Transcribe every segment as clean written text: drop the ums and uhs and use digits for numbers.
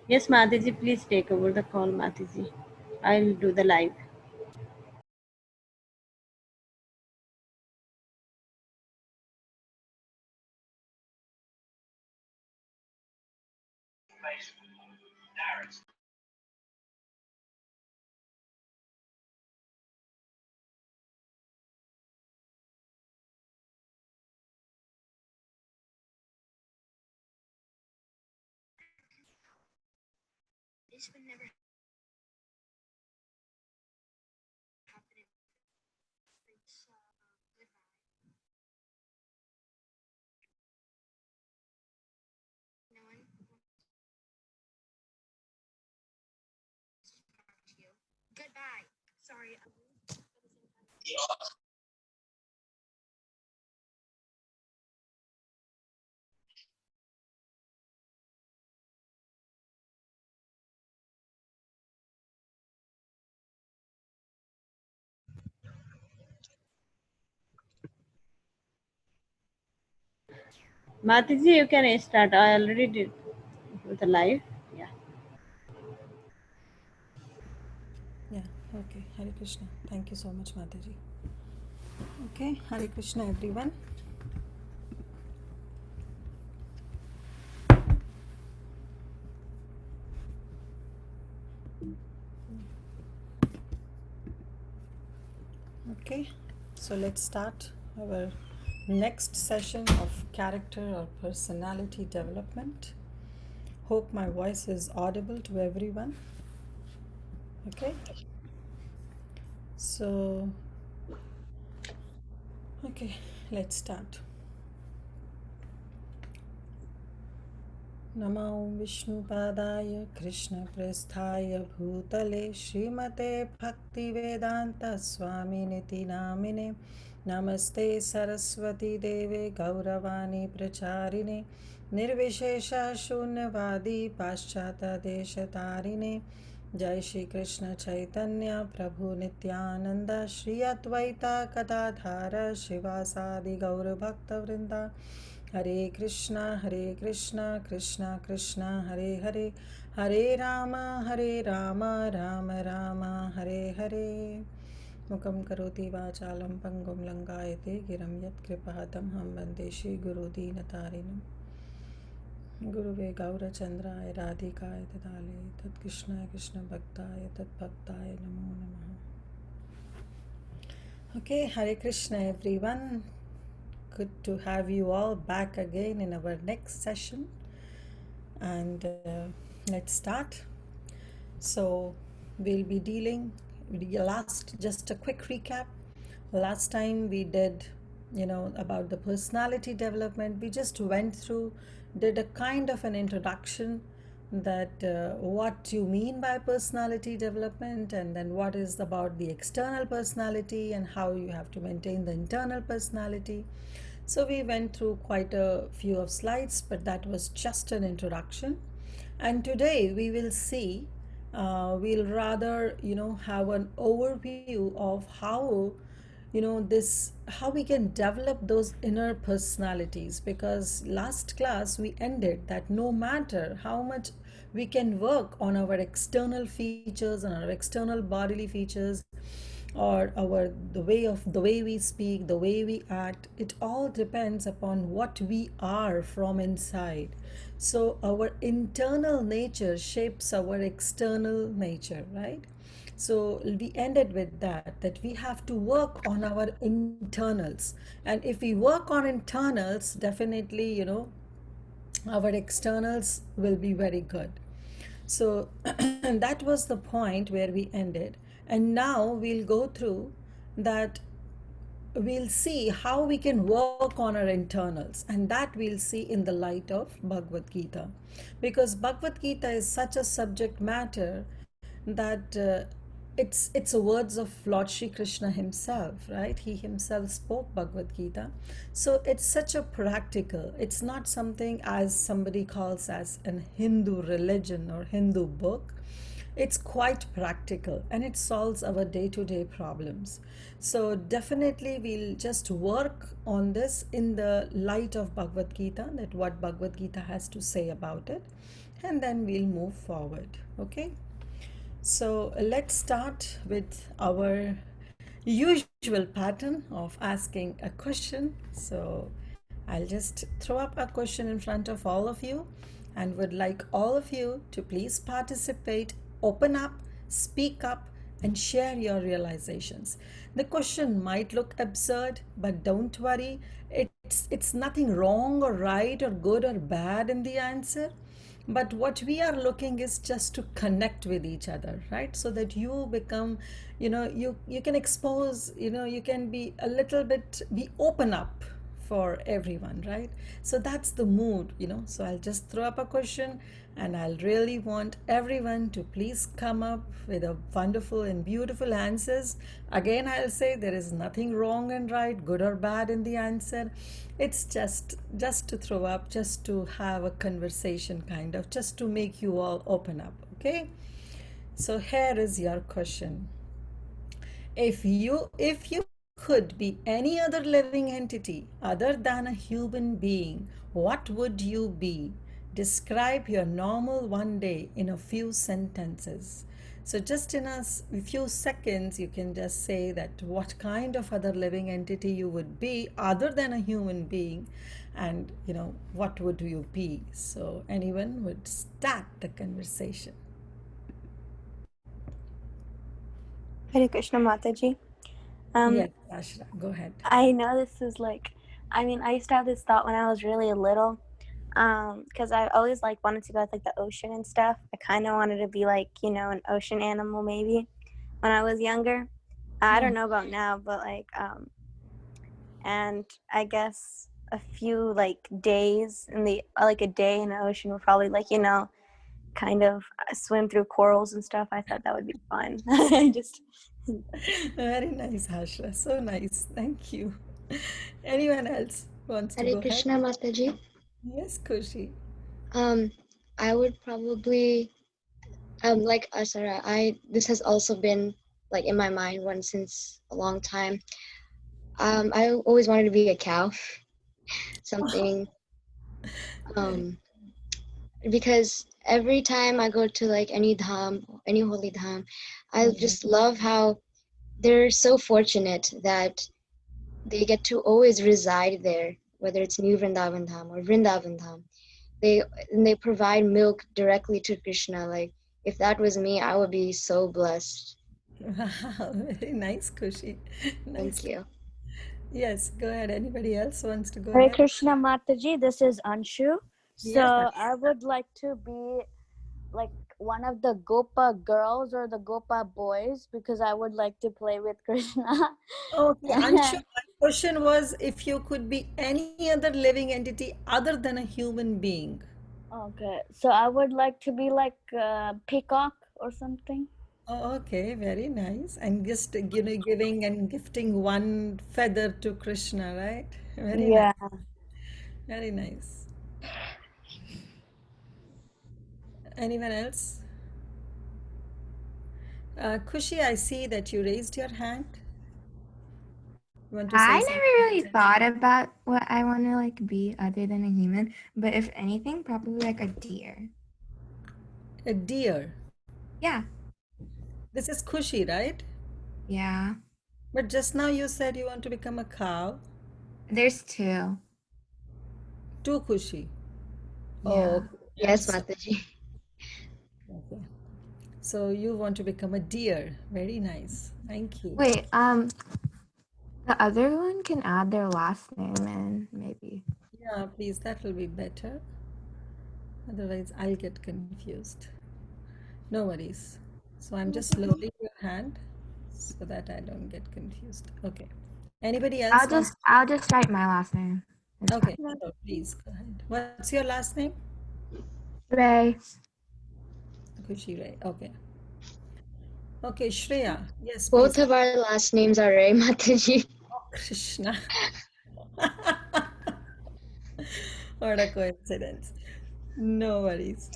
Yes, Mataji, please take over the call, Mataji. I'll do the live. Mataji, you can start. I already did the live. Yeah. Yeah, okay. Hare Krishna. Thank you so much, Mataji. Okay, Hare Krishna, everyone. Okay, so let's start our next session of character or personality development. Hope my voice is audible to everyone. Okay, so, okay, let's start. नमो विष्णुपादाय कृष्णप्रेस्थाय भूतले श्रीमते भक्तिवेदान्तस्वामिनिति नामिने नमस्ते सरस्वती देवे गौरवाणी प्रचारिणे निर्विशेषशून्यवादी पाश्चात्यदेशतारिणे जय श्री कृष्ण चैतन्य प्रभु नित्यानंद श्री अद्वैता गदाधार शिवासादि गौरभक्तवृंदा हरे कृष्णा कृष्णा कृष्णा हरे हरे हरे राम राम राम हरे हरे मुखं करोति वाचालं पङ्गुं लङ्घयते गिरं यत्कृपातमहं वन्दे श्रीगुरुदीनतारिणम् गुरुवे गौरचन्द्राय राधिकाय तदालय तत्कृष्णाय कृष्णभक्ताय तद्भक्ताय नमो नमः. Okay, Hare Krishna everyone. Good to have you all back again in our next session. And let's start. So, we'll be dealing just a quick recap. Last time we did, about the personality development. We just went through, did a kind of an introduction that what you mean by personality development, and then what is about the external personality and how you have to maintain the internal personality. So we went through quite a few of slides, but that was just an introduction. And today we will see, we'll rather, have an overview of how, how we can develop those inner personalities, because last class we ended that no matter how much we can work on our external features and our external bodily features, or the way we speak, the way we act, it all depends upon what we are from inside. So our internal nature shapes our external nature, right? So we ended with that we have to work on our internals, and if we work on internals, definitely, our externals will be very good. So that was the point where we ended. And now we'll go through that, we'll see how we can work on our internals, and that we'll see in the light of Bhagavad Gita, because Bhagavad Gita is such a subject matter that it's a words of Lord Shri Krishna himself, right? He himself spoke Bhagavad Gita. So it's such a practical, it's not something as somebody calls as an Hindu religion or Hindu book. It's quite practical and it solves our day-to-day problems. So definitely we'll just work on this in the light of Bhagavad Gita, that what Bhagavad Gita has to say about it. and then we'll move forward. Okay, so let's start with our usual pattern of asking a question. So I'll just throw up a question in front of all of you and would like all of you to please participate, open up, speak up, and share your realizations. The question might look absurd, but don't worry. It's nothing wrong or right or good or bad in the answer, but what we are looking is just to connect with each other, right? So that you become, you can expose, you can be a little bit, be open up for everyone, right? So that's the mood, so I'll just throw up a question, and I'll really want everyone to please come up with a wonderful and beautiful answers. Again, I'll say there is nothing wrong and right, good or bad in the answer. It's just to throw up, just to have a conversation, kind of, just to make you all open up. Okay, so here is your question. If you could be any other living entity other than a human being, what would you be? Describe your normal one day in a few sentences. So just in few seconds, you can just say that what kind of other living entity you would be other than a human being, and what would you be? So anyone would start the conversation. Hare Krishna Mataji. Yes, Ashra, go ahead. I know this is like, I used to have this thought when I was really little, because I always like wanted to go with like the ocean and stuff. I kind of wanted to be like, an ocean animal maybe when I was younger. I don't know about now, but like, and I guess a few like days in the like a day in the ocean would probably like kind of swim through corals and stuff. I thought that would be fun. Just Very nice, Ashra. So nice. Thank you. Anyone else wants to Hare go ahead? Krishna Mataji. Yes, Kushi. Um, I would probably like Asara. This has also been like in my mind one since a long time. I always wanted to be a cow, something. Because every time I go to like any dham, any holy dham, I just love how they're so fortunate that they get to always reside there, whether it's New Vrindavan Dham or Vrindavan Dham. They provide milk directly to Krishna. Like if that was me, I would be so blessed. Wow, very nice, Kushi. Nice. Thank you. Yes, go ahead. Anybody else wants to go Hare ahead? Krishna Mataji, this is Anshu. So Yes. I would like to be like one of the Gopa girls or the Gopa boys because I would like to play with Krishna. Okay, Anshu, my question was if you could be any other living entity other than a human being. Okay, so I would like to be like a peacock or something. Oh, okay, very nice. And just, giving and gifting one feather to Krishna, right? Very nice. Yeah. Very nice. Anyone else? Kushi, I see that you raised your hand. You want to say I something? never really thought about what I want to like be other than a human, but if anything, probably like a deer. A deer. Yeah, This is Kushi, right? yeah. But just now you said you want to become a cow. There's two. Two Kushi. Yeah. Oh, Yes, so, Mataji. okay. So you want to become a deer. Very nice. Thank you. Wait, the other one can add their last name in, maybe. Yeah, please, that will be better. Otherwise, I'll get confused. No worries. So I'm just loading your hand so that I don't get confused. Okay. Anybody else wants? I'll just write my last name. It's Okay, fine. so please go ahead. What's your last name? Ray. Kushi Ray. Okay. Okay, Shreya. Yes, Both please. of our last names are Ray, Mataji. Oh, Krishna. What a coincidence. No worries.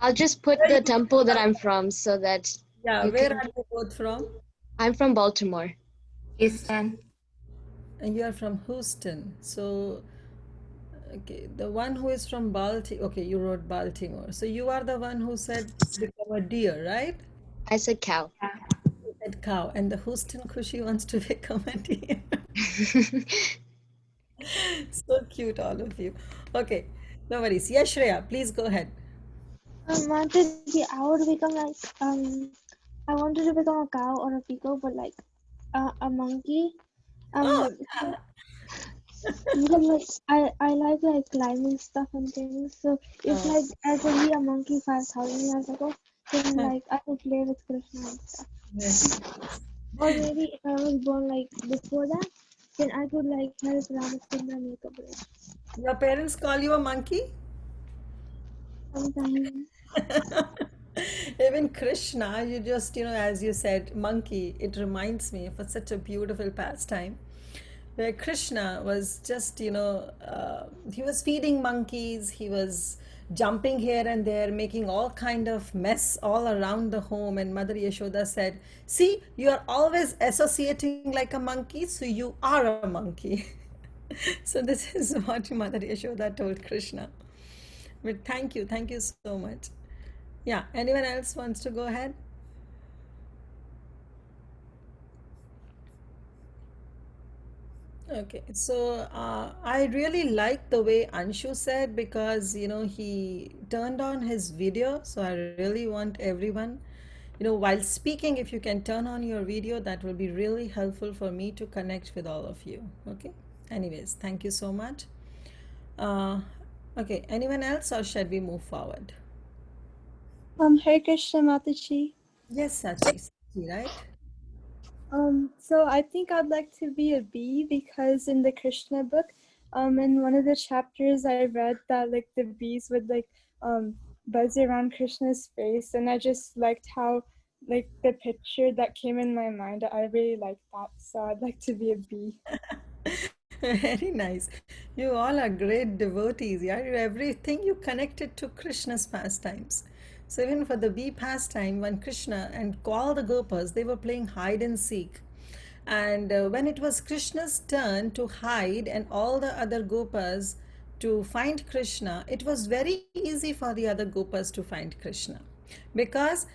I'll just put Where the you temple that I'm from so that Yeah, you where can. are you both from? I'm from Baltimore. Houston. And you are from Houston. So Okay, the one who is from Baltimore. Okay, you wrote Baltimore. So you are the one who said become a deer, right? I said cow. You said cow. And the Houston Kushi wants to become a deer. So cute, all of you. Okay, no worries. Yes, Shreya, please go ahead. Mataji, I would become like I wanted to become a cow or a peacock, but like a monkey. Oh, So, because I like climbing stuff and things. So if oh, like I could be a monkey 5,000 years ago, then like I could play with Krishna and stuff. yes. Or maybe if I was born like before that, then I could like help Ramachandra make a bridge. Your parents call you a monkey? Sometimes. Even Krishna, you just, as you said, monkey, it reminds me of such a beautiful pastime where Krishna was just, he was feeding monkeys, he was jumping here and there, making all kind of mess all around the home. And Mother Yashoda said, "See, you are always associating like a monkey, so you are a monkey." So this is what Mother Yashoda told Krishna. But thank you so much. Yeah, anyone else wants to go ahead? Okay, so I really like the way Anshu said because he turned on his video. So I really want everyone, while speaking, if you can turn on your video, that will be really helpful for me to connect with all of you. Okay. Anyways, thank you so much. Uh, okay, anyone else, or should we move forward? Hare Krishna Mataji. Yes, Sachi, right? So I think I'd like to be a bee because in the Krishna book, in one of the chapters I read that like the bees would like buzz around Krishna's face, and I just liked how like the picture that came in my mind. I really liked that, so I'd like to be a bee. Very nice. You all are great devotees. Yeah, everything you connected to Krishna's pastimes. So even for the bee pastime, when Krishna and all the gopas, they were playing hide and seek. And when it was Krishna's turn to hide and all the other gopas to find Krishna, it was very easy for the other gopas to find Krishna. Because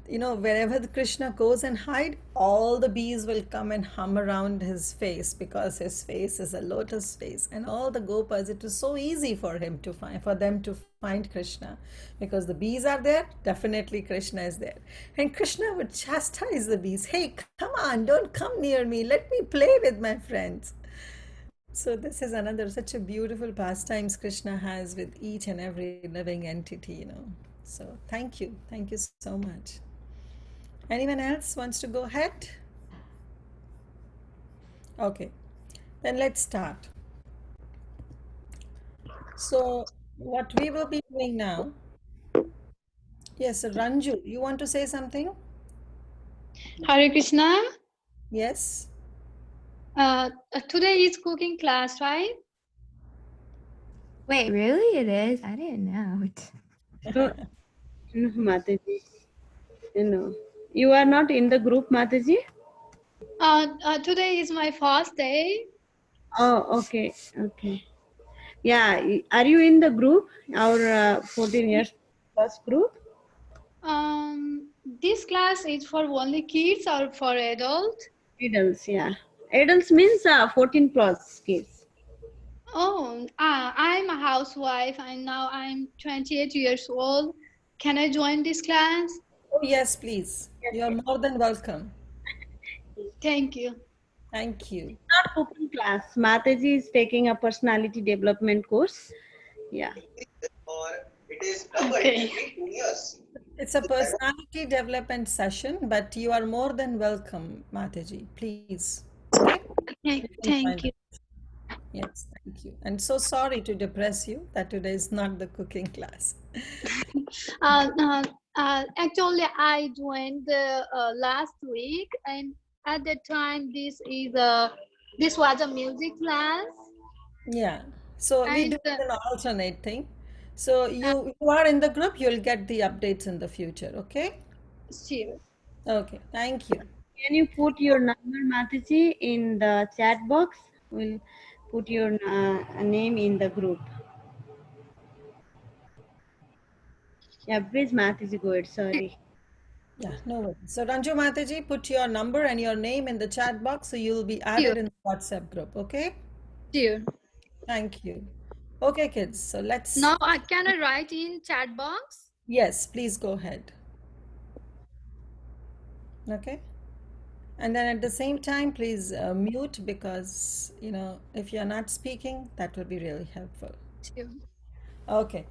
wherever the Krishna goes and hide, all the bees will come and hum around his face because his face is a lotus face. And all the gopas, it was so easy for them to find Krishna, because the bees are there, definitely Krishna is there. And Krishna would chastise the bees. Hey, come on, don't come near me, let me play with my friends. So this is another such a beautiful pastimes Krishna has with each and every living entity. So thank you so much. Anyone else wants to go ahead? Okay, then let's start. So what we will be doing now, yes, Ranju, you want to say something? Hare Krishna. Yes. Today is cooking class, right? Wait, really? It is? I didn't know. No, no, Mataji. No. You are not in the group, Mataji? Today is my first day. Oh, okay. Okay. Yeah. Are you in the group? Our 14 years plus group? This class is for only kids or for adults? Adults, yeah. Adults means 14 plus kids. Oh, I'm a housewife and now I'm 28 years old. Can I join this class? Oh, yes, please. Yes, You are yes. more than welcome. Thank you. Thank you. Not cooking class. Mataji is taking a personality development course. Yeah. Okay. It's a personality development session, but you are more than welcome, Mataji. Please. Okay? You can join Thank you. us. Yes, thank you. And so sorry to depress you that today is not the cooking class. Actually, I joined the last week, and at that time, this was a music class, Yeah. So we and do it an alternate thing. So you are in the group, you'll get the updates in the future, okay? sure. Okay, thank you. Can you put your number, Mataji, in the chat box? We'll put your name in the group. Yeah, please, math is good. Sorry. Yeah, no worries. So Ranju Mataji, put your number and your name in the chat box so you'll be Sure, added in the WhatsApp group, okay? sure. Thank you. Okay, kids, so let's, Now I can I write in chat box? yes, please go ahead. Okay. And then at the same time, please mute because, if you're not speaking, that will be really helpful. Sure. Okay.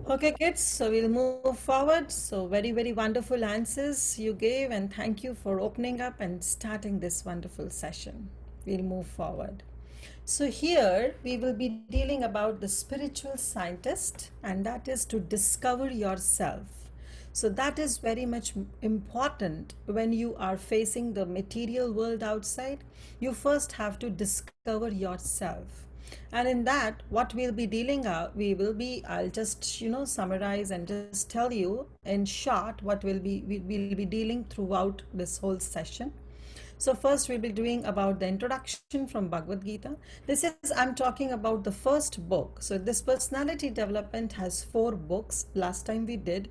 Okay, kids, so we'll move forward. So, very, very wonderful answers you gave, and thank you for opening up and starting this wonderful session. We'll move forward. So, here we will be dealing about the spiritual scientist, and that is to discover yourself. So, that is very much important when you are facing the material world outside. You first have to discover yourself. And in that, what we'll be dealing out, I'll just, summarize and just tell you in short what we'll be dealing throughout this whole session. So first we'll be doing about the introduction from Bhagavad Gita. This is, I'm talking about the first book. So this personality development has 4 books. Last time we did.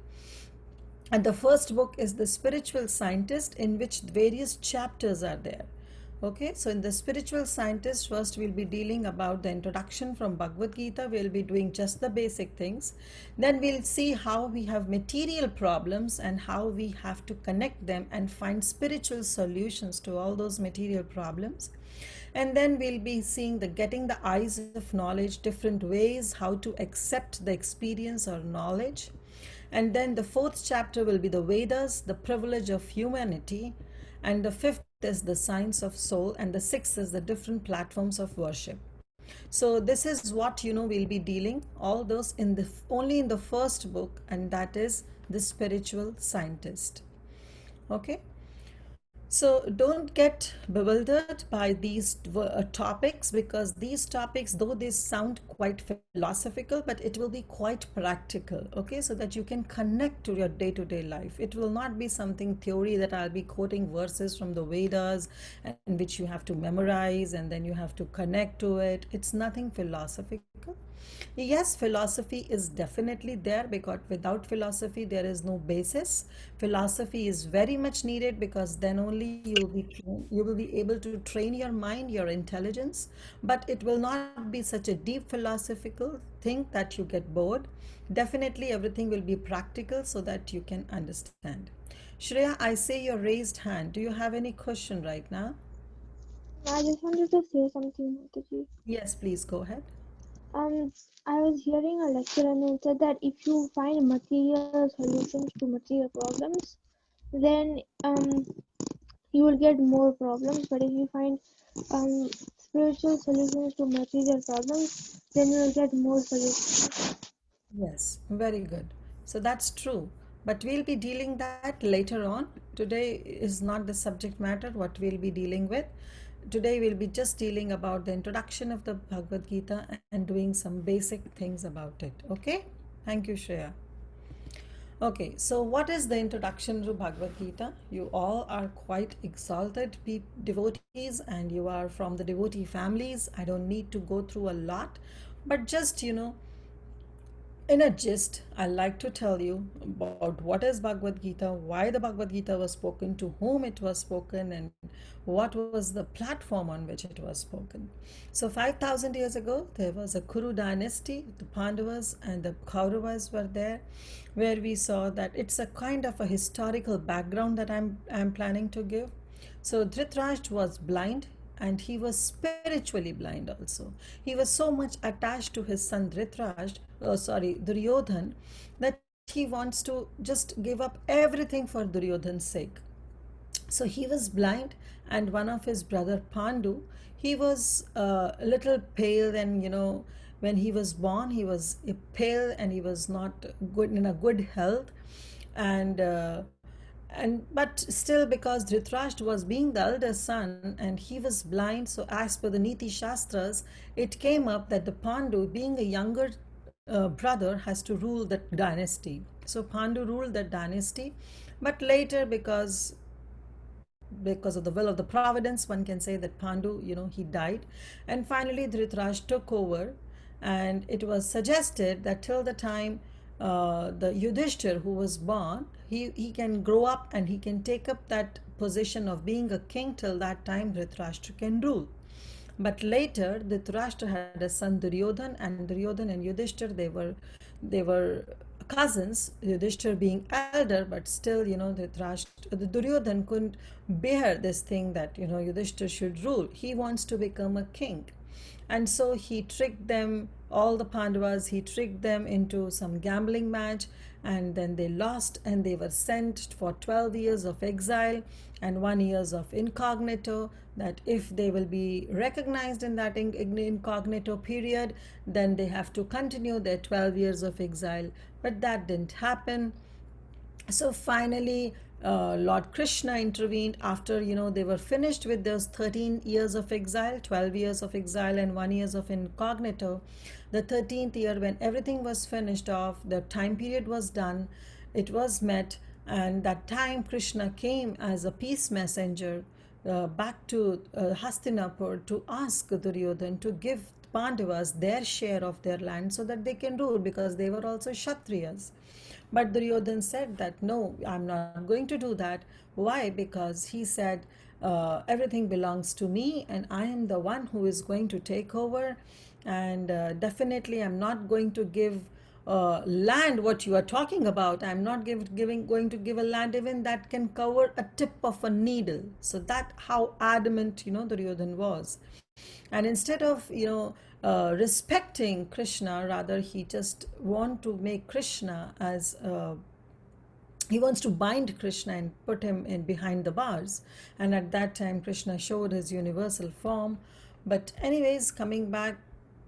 And the first book is The Spiritual Scientist, in which various chapters are there. Okay, so in The Spiritual Scientist, first we'll be dealing about the introduction from Bhagavad Gita. We'll be doing just the basic things. Then we'll see how we have material problems and how we have to connect them and find spiritual solutions to all those material problems. And then we'll be seeing the getting the eyes of knowledge, different ways how to accept the experience or knowledge. And then the 4th chapter will be the Vedas, the privilege of humanity. And the 5th is the science of soul. And the 6th is the different platforms of worship. So this is what we'll be dealing all those in the only in the first book, and that is The Spiritual Scientist. Okay. So don't get bewildered by these topics, because these topics, though they sound quite philosophical, but it will be quite practical, okay, so that you can connect to your day-to-day life. It will not be something theory that I'll be quoting verses from the Vedas and which you have to memorize and then you have to connect to it. It's nothing philosophical. Yes, philosophy is definitely there, because without philosophy there is no basis. Philosophy is very much needed, because then only you will be able to train your mind, your intelligence. But it will not be such a deep philosophical thing that you get bored. Definitely everything will be practical so that you can understand. Shreya, I say your raised hand. Do you have any question right now? I just wanted to say something, Mataji. Yes, please go ahead. I was hearing a lecture and it said that if you find material solutions to material problems, then you will get more problems. But if you find spiritual solutions to material problems, then you will get more solutions. Yes, very good. So that's true. But we'll be dealing that later on. Today is not the subject matter what we'll be dealing with. Today we'll be just dealing about the introduction of the Bhagavad Gita and doing some basic things about it. Okay? Thank you, Shreya. Okay, so what is the introduction to Bhagavad Gita? You all are quite exalted devotees, and you are from the devotee families. I don't need to go through a lot, but just, in a gist, I like to tell you about what is Bhagavad Gita, why the Bhagavad Gita was spoken, to whom it was spoken, and what was the platform on which it was spoken. So 5,000 years ago, there was a Kuru dynasty. The Pandavas and the Kauravas were there, where we saw that it's a kind of a historical background that I'm planning to give. So Dhritarashtra was blind, and he was spiritually blind also. He was so much attached to his son Duryodhan, that he wants to just give up everything for Duryodhan's sake. So he was blind, and one of his brother Pandu, he was a little pale, and when he was born, he was pale and he was not good in a good health, and but still, because Dhritarashtra was being the elder son and he was blind, so as per the Niti Shastras, it came up that the Pandu, being a younger brother, has to rule that dynasty. So Pandu ruled that dynasty, but later, because of the will of the providence, one can say that Pandu, he died, and finally Dhritarashtra took over. And it was suggested that till the time the Yudhishthir who was born, he can grow up and he can take up that position of being a king. Till that time Dhritarashtra can rule. But later Dhritarashtra had a son Duryodhan, and Duryodhan and Yudhishthir, they were cousins, Yudhishthir being elder, but still, the Duryodhan couldn't bear this thing that, Yudhishthir should rule. He wants to become a king. And so he tricked them, all the Pandavas, he tricked them into some gambling match, and then they lost and they were sent for 12 years of exile and 1 year of incognito, that if they will be recognized in that incognito period, then they have to continue their 12 years of exile. But that didn't happen. So finally, Lord Krishna intervened after, they were finished with those 13 years of exile, 12 years of exile and 1 year of incognito. The 13th year, when everything was finished off, the time period was done, it was met, and that time Krishna came as a peace messenger back to Hastinapur to ask Duryodhan to give Pandavas their share of their land so that they can rule, because they were also Kshatriyas. But Duryodhan said that, no, I'm not going to do that. Why? Because he said, everything belongs to me and I am the one who is going to take over. And definitely I'm not going to give land, what you are talking about. I'm not going to give a land even that can cover a tip of a needle. So that how adamant, Duryodhan was. And instead of, respecting Krishna, rather he just want to make Krishna as he wants to bind Krishna and put him in behind the bars. And at that time Krishna showed his universal form. But anyways, coming back,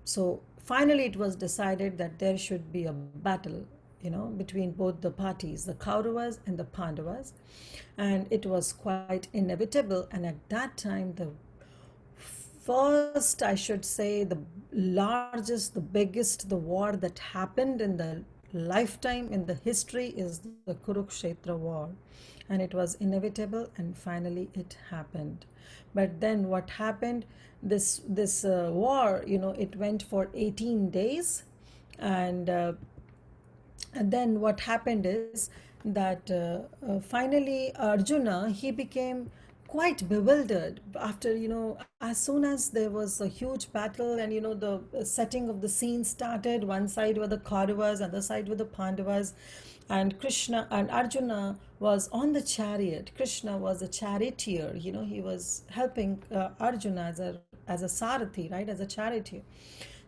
so finally it was decided that there should be a battle, between both the parties, the Kauravas and the Pandavas, and it was quite inevitable. And at that time, the first, I should say, the largest, the biggest, the war that happened in the lifetime, in the history, is the Kurukshetra war. And it was inevitable, and finally it happened. But then what happened, this war, it went for 18 days. And then what happened is that finally Arjuna, he became quite bewildered after, as soon as there was a huge battle and, the setting of the scene started. One side were the Kauravas, other side were the Pandavas, and Krishna and Arjuna was on the chariot. Krishna was a charioteer, he was helping Arjuna as a sarathi, right, as a charioteer.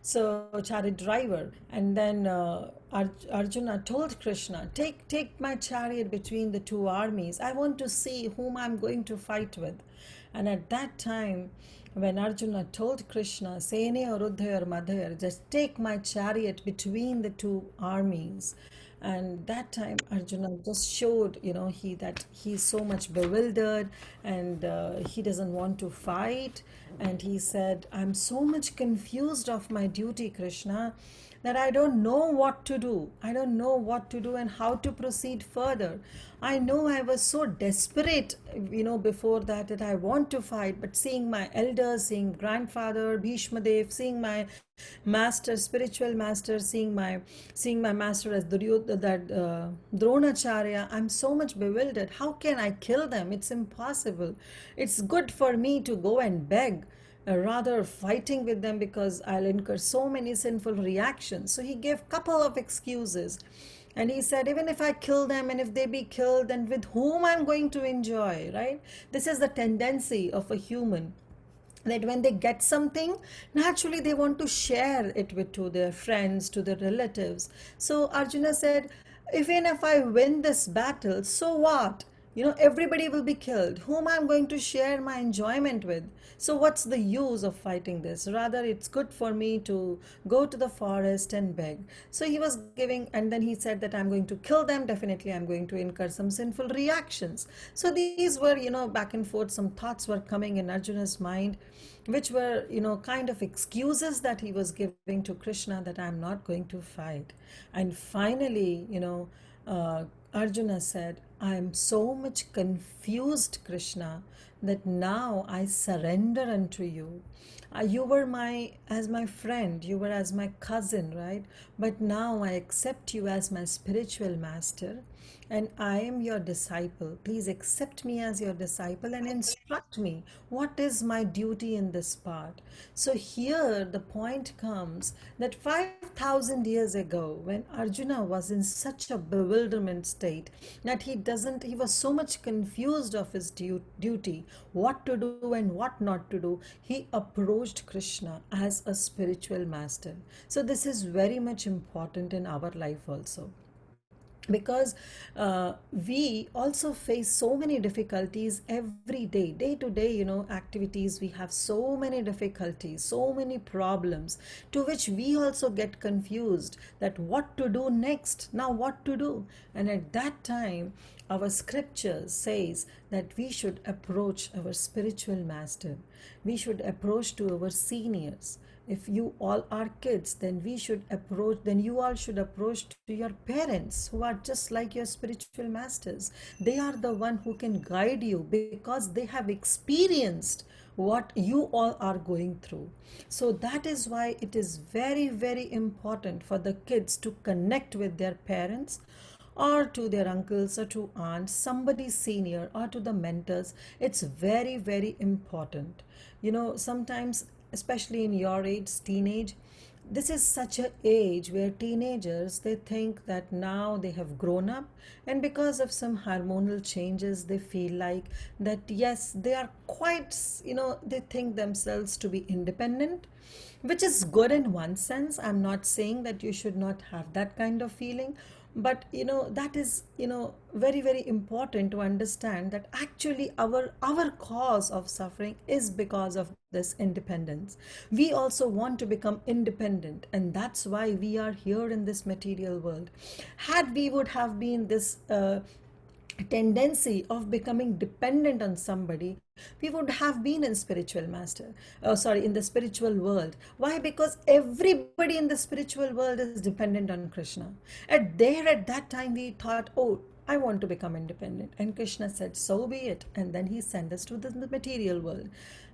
So chariot driver. And then Arjuna told Krishna, take my chariot between the two armies. I want to see whom I'm going to fight with. And at that time, when Arjuna told Krishna, Sene Arudhayar Madhayar, just take my chariot between the two armies. And that time Arjuna just showed, that he's so much bewildered, and he doesn't want to fight. And he said, I'm so much confused of my duty, Krishna, that I don't know what to do. I don't know what to do and how to proceed further. I know I was so desperate, before that I want to fight, but seeing my elders, seeing grandfather Bhishma Dev, seeing my master, spiritual master, seeing my master as Dronacharya, I'm so much bewildered. How can I kill them? It's impossible. It's good for me to go and beg, rather fighting with them, because I'll incur so many sinful reactions. So he gave couple of excuses, and he said, even if I kill them and if they be killed, then with whom I'm going to enjoy, right? This is the tendency of a human, that when they get something, naturally they want to share it to their friends, to their relatives. So Arjuna said, even if I win this battle, so what? Everybody will be killed. Whom I'm going to share my enjoyment with? So what's the use of fighting this? Rather, it's good for me to go to the forest and beg. So he was giving, and then he said that I'm going to kill them. Definitely, I'm going to incur some sinful reactions. So these were, back and forth, some thoughts were coming in Arjuna's mind, which were, kind of excuses that he was giving to Krishna, that I'm not going to fight. And finally, Arjuna said, I am so much confused, Krishna, that now I surrender unto you. You were as my friend, you were as my cousin, right? But now I accept you as my spiritual master, and I am your disciple. Please accept me as your disciple and instruct me. What is my duty in this part? So here the point comes that 5,000 years ago, when Arjuna was in such a bewilderment state that he was so much confused of his duty, what to do and what not to do, he approached Krishna as a spiritual master. So this is very much important in our life also, because we also face so many difficulties every day, day to day, activities. We have so many difficulties, so many problems, to which we also get confused that what to do next, now what to do. And at that time, our scripture says that we should approach our spiritual master, we should approach to our seniors. If you all are kids, then you all should approach to your parents, who are just like your spiritual masters. They are the one who can guide you, because they have experienced what you all are going through. So that is why it is very, very important for the kids to connect with their parents, or to their uncles, or to aunts, somebody senior, or to the mentors. It's very, very important. Sometimes, especially in your age, teenage, this is such a age where teenagers, they think that now they have grown up, and because of some hormonal changes, they feel like that yes, they are quite, they think themselves to be independent, which is good in one sense. I'm not saying that you should not have that kind of feeling, but that is very, very important to understand that actually our cause of suffering is because of this independence. We also want to become independent, and that's why we are here in this material world. Had we would have been this tendency of becoming dependent on somebody, we would have been in in the spiritual world. Why? Because everybody in the spiritual world is dependent on Krishna. At that time, we thought, oh, I want to become independent, and Krishna said, so be it. And then he sent us to the material world,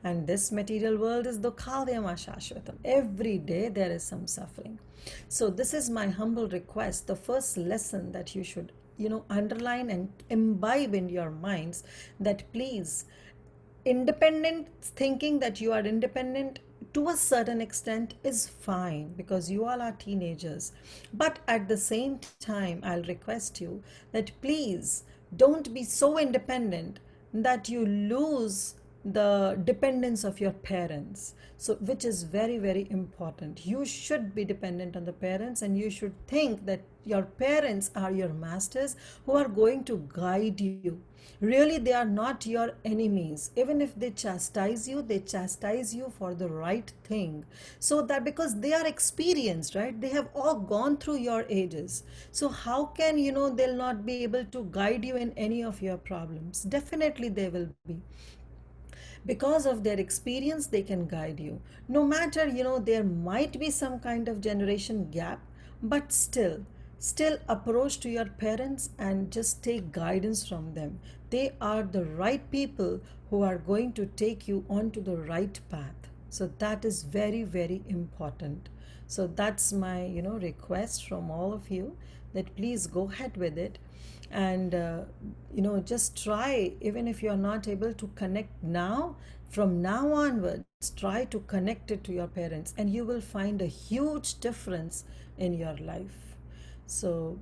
and this material world is dukhalyama shashvatam. Every day there is some suffering. So this is my humble request. The first lesson that you should underline and imbibe in your minds, that please, independent, thinking that you are independent to a certain extent is fine, because you all are teenagers. But at the same time, I'll request you that please don't be so independent that you lose the dependence of your parents. So which is very, very important. You should be dependent on the parents, and you should think that your parents are your masters who are going to guide you. Really, they are not your enemies. Even if they chastise you for the right thing. So that, because they are experienced, right? They have all gone through your ages. So how can, they'll not be able to guide you in any of your problems? Definitely they will be. Because of their experience, they can guide you. No matter, there might be some kind of generation gap, but still approach to your parents and just take guidance from them. They are the right people who are going to take you onto the right path. So that is very, very important. So that's my request from all of you, that please go ahead with it. And just try, even if you're not able to connect now, from now onwards, try to connect it to your parents, and you will find a huge difference in your life. So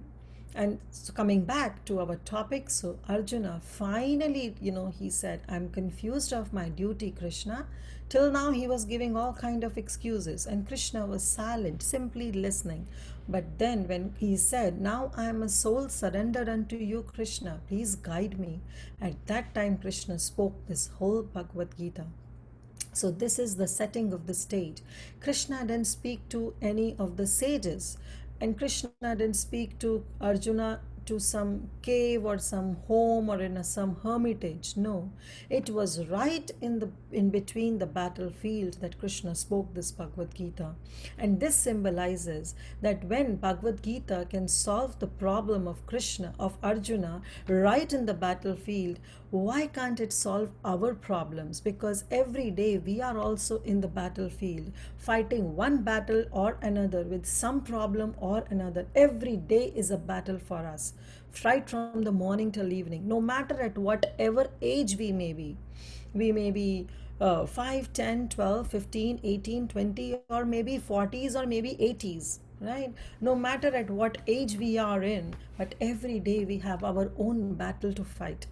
coming back to our topic, so Arjuna finally, he said, I'm confused of my duty, Krishna. Till now he was giving all kind of excuses, and Krishna was silent, simply listening. But then when he said, now I am a soul surrendered unto you, Krishna, please guide me. At that time, Krishna spoke this whole Bhagavad Gita. So this is the setting of the stage. Krishna didn't speak to any of the sages, and Krishna didn't speak to Arjuna to some cave or some home or in some hermitage. No, it was right in between the battlefield that Krishna spoke this Bhagavad Gita. And this symbolizes that when Bhagavad Gita can solve the problem of Krishna, of Arjuna, right in the battlefield, why can't it solve our problems? Because every day we are also in the battlefield, fighting one battle or another with some problem or another. Every day is a battle for us, right from the morning till evening, no matter at whatever age we may be. We may be 5, 10, 12, 15, 18, 20, or maybe 40s or maybe 80s, right? No matter at what age we are in, but every day we have our own battle to fight.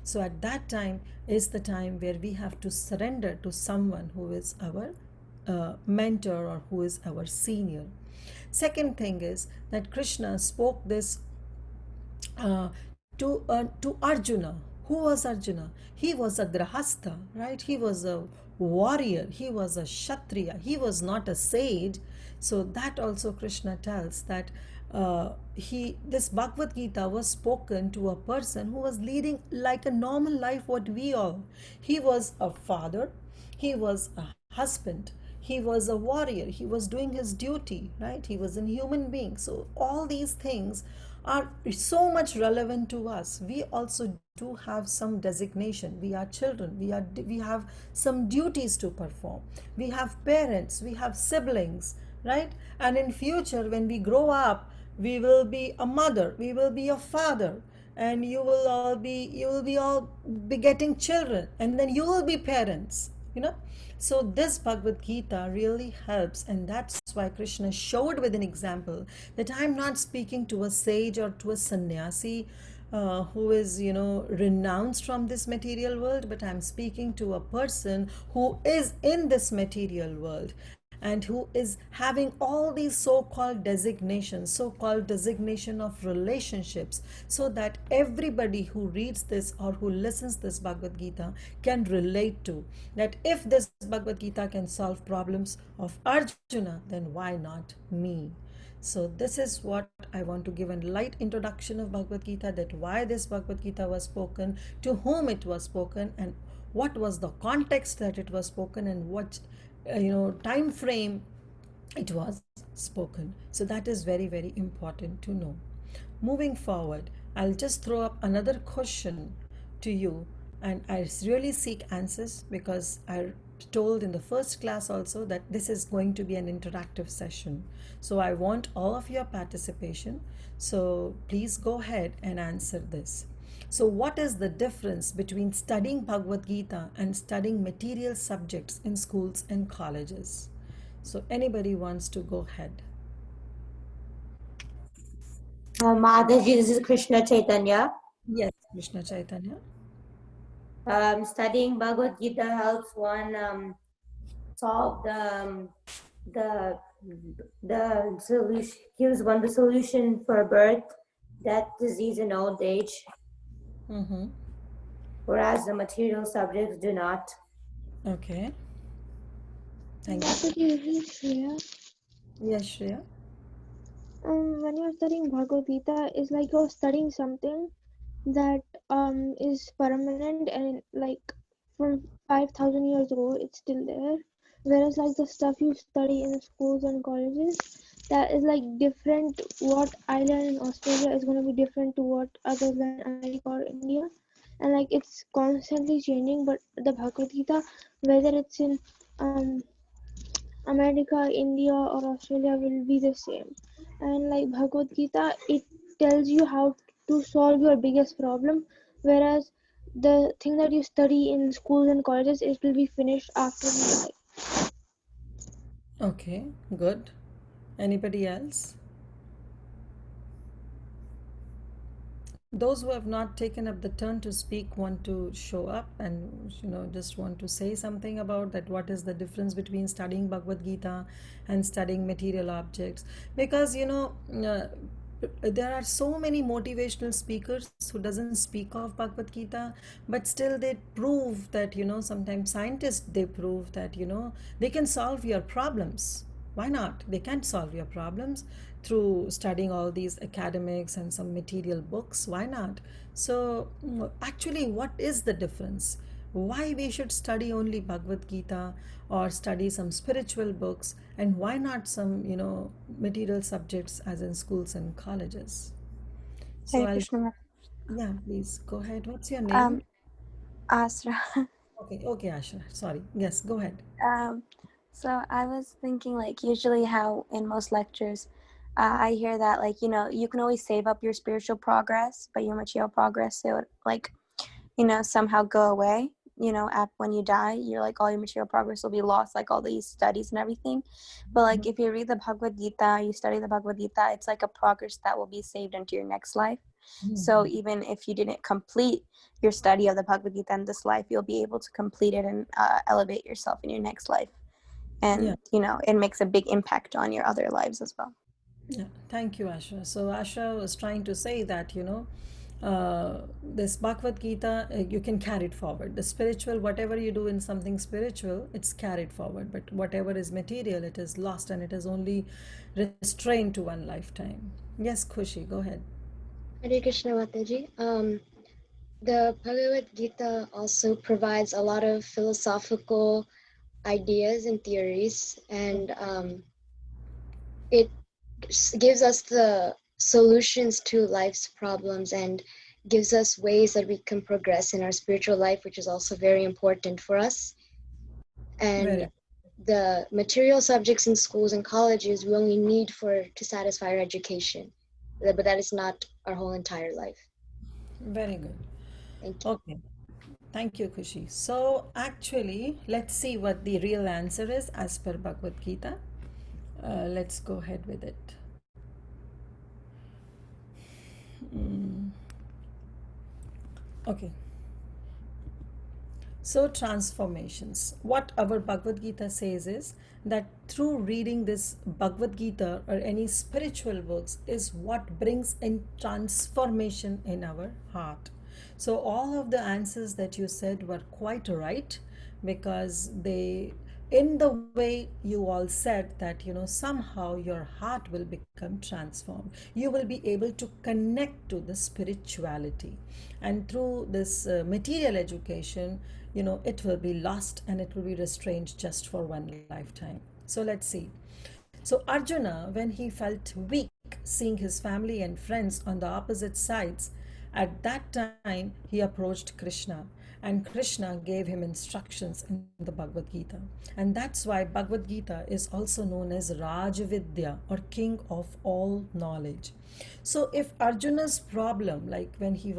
So at that time is the time where we have to surrender to someone who is our mentor or who is our senior. Second thing is that Krishna spoke this uh, to Arjuna. Who was Arjuna? He was a grahastha, right? He was a warrior. He was a kshatriya. He was not a sage. So that also Krishna tells that he this Bhagavad Gita was spoken to a person who was leading like a normal life, what we all. He was a father. He was a husband. He was a warrior. He was doing his duty, right? He was a human being. So all these things are so much relevant to us. We also do have some designation. We are children. We have some duties to perform. We have parents. We have siblings, right? And in future, when we grow up, we will be a mother. We will be a father, and you will be all begetting children, and then you will be parents. So this Bhagavad Gita really helps, and that's why Krishna showed with an example that I'm not speaking to a sage or to a sannyasi who is, renounced from this material world, but I'm speaking to a person who is in this material world and who is having all these so-called designation of relationships, so that everybody who reads this or who listens this Bhagavad Gita can relate to that. If this Bhagavad Gita can solve problems of Arjuna, then why not me? So this is what I want to give a light introduction of Bhagavad Gita, that why this Bhagavad Gita was spoken, to whom it was spoken, and what was the context that it was spoken, and what time frame it was spoken. So that is very, very important to know. Moving forward, I'll just throw up another question to you, and I really seek answers, because I told in the first class also that this is going to be an interactive session. So I want all of your participation. So please go ahead and answer this. So what is the difference between studying Bhagavad Gita and studying material subjects in schools and colleges? So anybody wants to go ahead? Madhaji, this is Krishna Chaitanya. Yes, Krishna Chaitanya. Studying Bhagavad Gita helps one solve the solution, gives one the solution for birth, death, disease, and old age. Mm-hmm. Whereas the material subjects do not. Okay. Thank you. Shreya. Yes, Shreya. When you're studying Bhagavad Gita, it's like you're studying something that is permanent and like from 5,000 years ago, it's still there. Whereas like the stuff you study in schools and colleges, that is like different. What I learn in Australia is going to be different to what others learn in America or India, and like it's constantly changing. But the Bhagavad Gita, whether it's in America, India, or Australia, will be the same. And like Bhagavad Gita, it tells you how to solve your biggest problem, whereas the thing that you study in schools and colleges, it will be finished after you die. Okay, good. Anybody else? Those who have not taken up the turn to speak want to show up and just want to say something about that. What is the difference between studying Bhagavad Gita and studying material objects? Because there are so many motivational speakers who doesn't speak of Bhagavad Gita, but still they prove that sometimes scientists, they prove that they can solve your problems. Why not? They can solve your problems through studying all these academics and some material books. Why not? So actually, what is the difference? Why we should study only Bhagavad Gita or study some spiritual books, and why not some material subjects as in schools and colleges? So Hare I'll, Krishna. yeah, please go ahead. What's your name? Um, Asra. Okay, okay, Asha. Sorry. Yes, go ahead. Um, so I was thinking, like, usually how in most lectures, I hear that, like, you can always save up your spiritual progress, but your material progress, it would, like, somehow go away. When you die, you're like, all your material progress will be lost, like all these studies and everything. But like, if you read the Bhagavad Gita, you study the Bhagavad Gita, it's like a progress that will be saved into your next life. So even if you didn't complete your study of the Bhagavad Gita in this life, you'll be able to complete it and elevate yourself in your next life. Yeah. And it makes a big impact on your other lives as well. Yeah, thank you, Asha. So Asha was trying to say that, this Bhagavad Gita, you can carry it forward. The spiritual, whatever you do in something spiritual, it's carried forward. But whatever is material, it is lost and it is only restrained to one lifetime. Yes, Khushi, go ahead. Hare Krishna Mataji. The Bhagavad Gita also provides a lot of philosophical ideas and theories, and it gives us the solutions to life's problems and gives us ways that we can progress in our spiritual life, which is also very important for us. And Very, the material subjects in schools and colleges we only need to satisfy our education, but that is not our whole entire life. very good. Thank you. Okay. Thank you, Kushi. So, actually, let's see what the real answer is as per Bhagavad Gita. Let's go ahead with it. Mm. Okay. So, transformations. What our Bhagavad Gita says is that through reading this Bhagavad Gita or any spiritual books is what brings in transformation in our heart. So, all of the answers that you said were quite right, because they, in the way you all said that somehow your heart will become transformed, you will be able to connect to the spirituality, and through this material education, it will be lost and it will be restrained just for one lifetime. So let's see. So Arjuna, when he felt weak seeing his family and friends on the opposite sides, at that time he approached Krishna, and Krishna gave him instructions in the Bhagavad Gita. And that's why Bhagavad Gita is also known as Rajvidya, or king of all knowledge. So if Arjuna's problem, like when it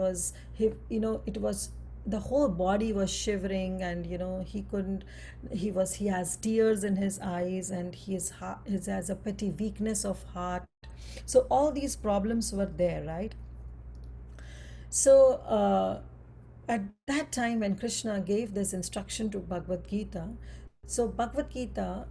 was, the whole body was shivering, and he couldn't, he has tears in his eyes, and he has a petty weakness of heart. So all these problems were there, right? So at that time when Krishna gave this instruction to Bhagavad Gita, so Bhagavad Gita,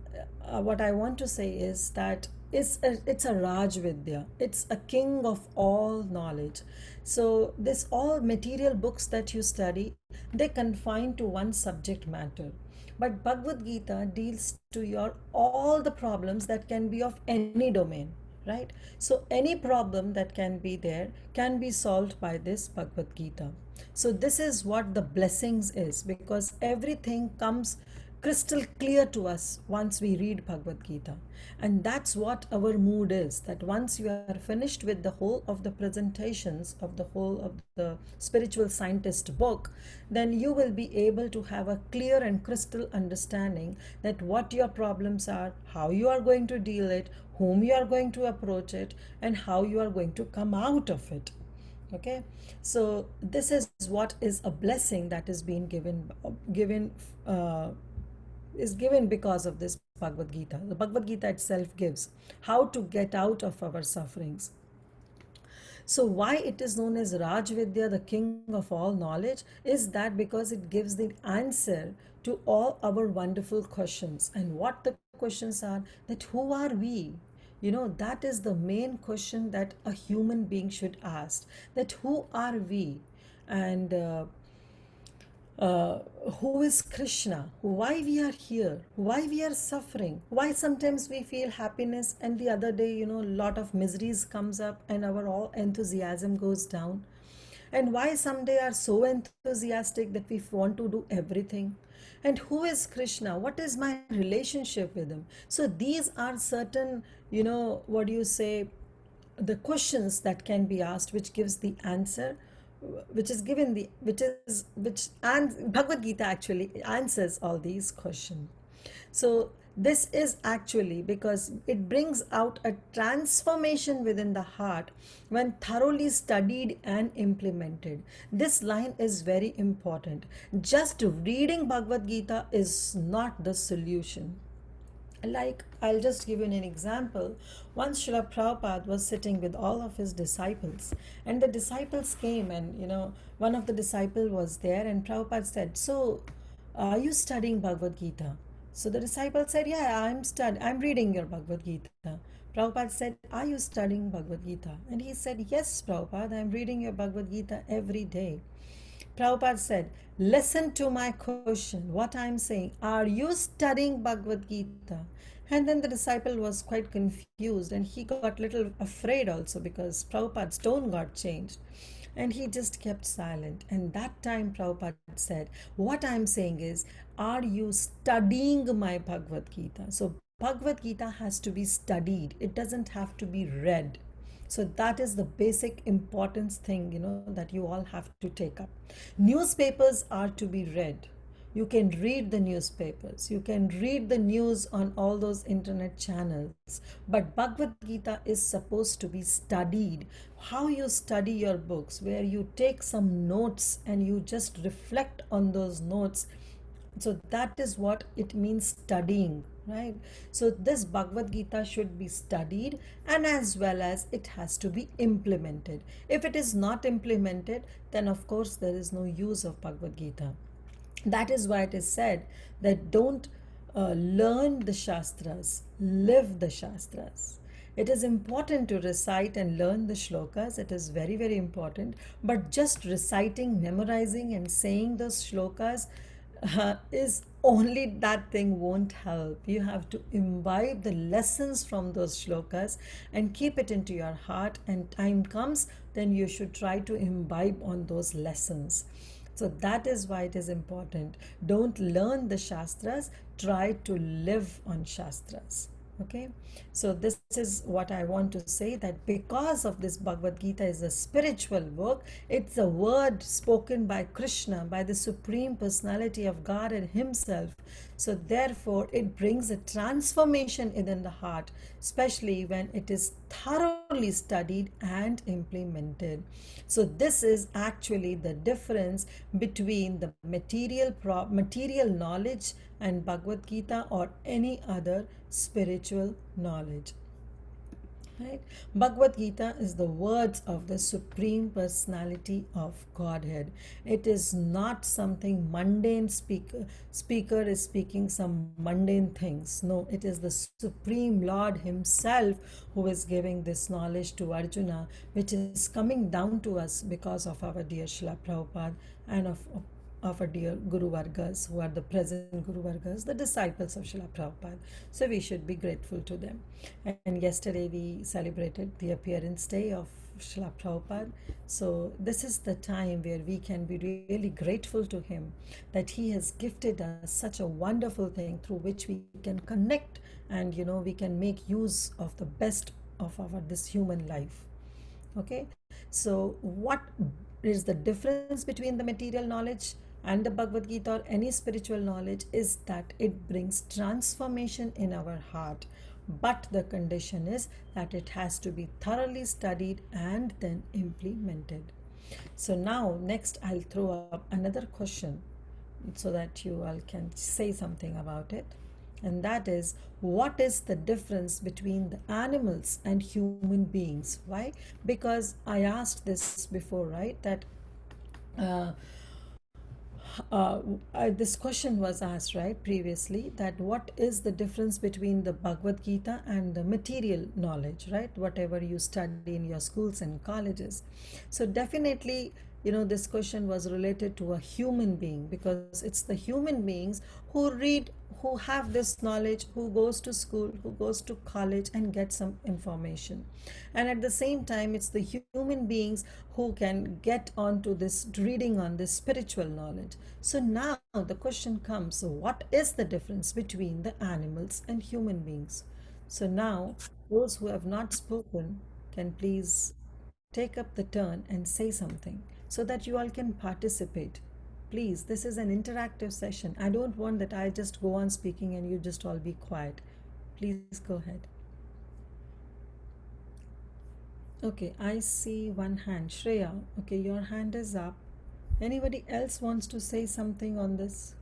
what I want to say is that it's a Raj Vidya. It's a king of all knowledge. So this all material books that you study, they confine to one subject matter. But Bhagavad Gita deals to your all the problems that can be of any domain, right? So any problem that can be there can be solved by this Bhagavad Gita. So this is what the blessings is, because everything comes crystal clear to us once we read Bhagavad Gita. And that's what our mood is, that once you are finished with the whole of the presentations of the whole of the spiritual scientist book, then you will be able to have a clear and crystal understanding that what your problems are, how you are going to deal it, whom you are going to approach it, and how you are going to come out of it. Okay, so this is what is a blessing that is being uh, given because of this Bhagavad Gita. The Bhagavad Gita itself gives how to get out of our sufferings. So why it is known as Rajvidya, the king of all knowledge, is that because it gives the answer to all our wonderful questions. And what the questions are, that who are we? That is the main question that a human being should ask, that who are we? And uh, who is Krishna, why we are here, why we are suffering, why sometimes we feel happiness and the other day, a lot of miseries comes up and our all enthusiasm goes down, and why someday are so enthusiastic that we want to do everything, and who is Krishna, what is my relationship with him. So these are certain, what do you say, the questions that can be asked, which gives the answer, which is given the which and Bhagavad Gita actually answers all these questions. So this is actually because it brings out a transformation within the heart when thoroughly studied and implemented. This line is very important. Just reading Bhagavad Gita is not the solution. Like, I'll just give you an example. Once Srila Prabhupada was sitting with all of his disciples, and the disciples came, and one of the disciple was there, and Prabhupada said, "So, are you studying Bhagavad Gita?" So the disciple said, "Yeah, I'm reading your Bhagavad Gita." Prabhupada said, "Are you studying Bhagavad Gita?" And he said, "Yes, Prabhupada, I'm reading your Bhagavad Gita every day." Prabhupada said, "Listen to my question, what I'm saying. Are you studying Bhagavad Gita?" And then the disciple was quite confused and he got little afraid also because Prabhupada's tone got changed. And he just kept silent. And that time Prabhupada said, "What I'm saying is, are you studying my Bhagavad Gita?" So Bhagavad Gita has to be studied, it doesn't have to be read. So that is the basic importance thing, that you all have to take up. Newspapers are to be read. You can read the newspapers, you can read the news on all those internet channels, but Bhagavad Gita is supposed to be studied. How you study your books, where you take some notes and you just reflect on those notes. So that is what it means, studying, right? So this Bhagavad Gita should be studied, and as well as it has to be implemented. If it is not implemented, then of course there is no use of Bhagavad Gita. That is why it is said that don't learn the Shastras, live the Shastras. It is important to recite and learn the shlokas. It is very, very important. But just reciting, memorizing, and saying those shlokas is only that thing won't help. You have to imbibe the lessons from those shlokas and keep it into your heart. And time comes, then you should try to imbibe on those lessons. So that is why it is important. Don't learn the Shastras, try to live on Shastras. Okay, so this is what I want to say, that because of this Bhagavad Gita is a spiritual book, it's a word spoken by Krishna, by the Supreme Personality of God and Himself. So therefore it brings a transformation within the heart, especially when it is thoroughly studied and implemented. So this is actually the difference between the material knowledge and Bhagavad Gita or any other spiritual knowledge. Right? Bhagavad Gita is the words of the Supreme Personality of Godhead. It is not something mundane speaker is speaking some mundane things. No, it is the Supreme Lord Himself who is giving this knowledge to Arjuna, which is coming down to us because of our dear Srila Prabhupada and of our dear Guru Vargas, who are the present Guru Vargas, the disciples of Srila Prabhupada. So we should be grateful to them. And yesterday we celebrated the appearance day of Srila Prabhupada. So this is the time where we can be really grateful to him that he has gifted us such a wonderful thing through which we can connect, and we can make use of the best of our this human life. Okay, so what is the difference between the material knowledge and the Bhagavad Gita or any spiritual knowledge is that it brings transformation in our heart, but the condition is that it has to be thoroughly studied and then implemented. So now next I'll throw up another question so that you all can say something about it, and that is, what is the difference between the animals and human beings? Why? Because I asked this before, right, that this question was asked right previously, that what is the difference between the Bhagavad Gita and the material knowledge, right? Whatever you study in your schools and colleges. So definitely, this question was related to a human being, because it's the human beings who read, who have this knowledge, who goes to school, who goes to college and get some information. And at the same time, it's the human beings who can get onto this reading on this spiritual knowledge. So now the question comes, so what is the difference between the animals and human beings? So now those who have not spoken can please take up the turn and say something, so that you all can participate. Please, this is an interactive session. I don't want that I just go on speaking and you just all be quiet. Please go ahead. Okay, I see one hand. Shreya, okay, your hand is up. Anybody else wants to say something on this?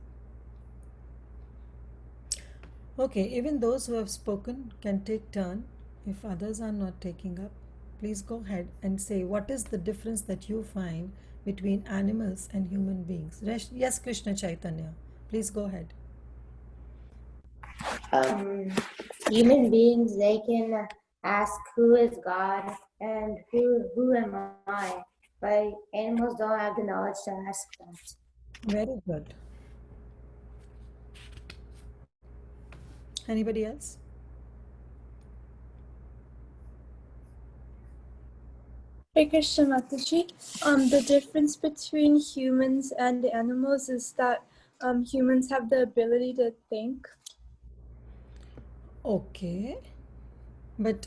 Okay, even those who have spoken can take turn. If others are not taking up, please go ahead and say what is the difference that you find between animals and human beings. Yes, Krishna Chaitanya, please go ahead. Um, Human beings, they can ask who is God and who am I, but animals don't have the knowledge to ask that. Very good. Anybody else? Hey Krishna Mataji, the difference between humans and animals is that humans have the ability to think. Okay, but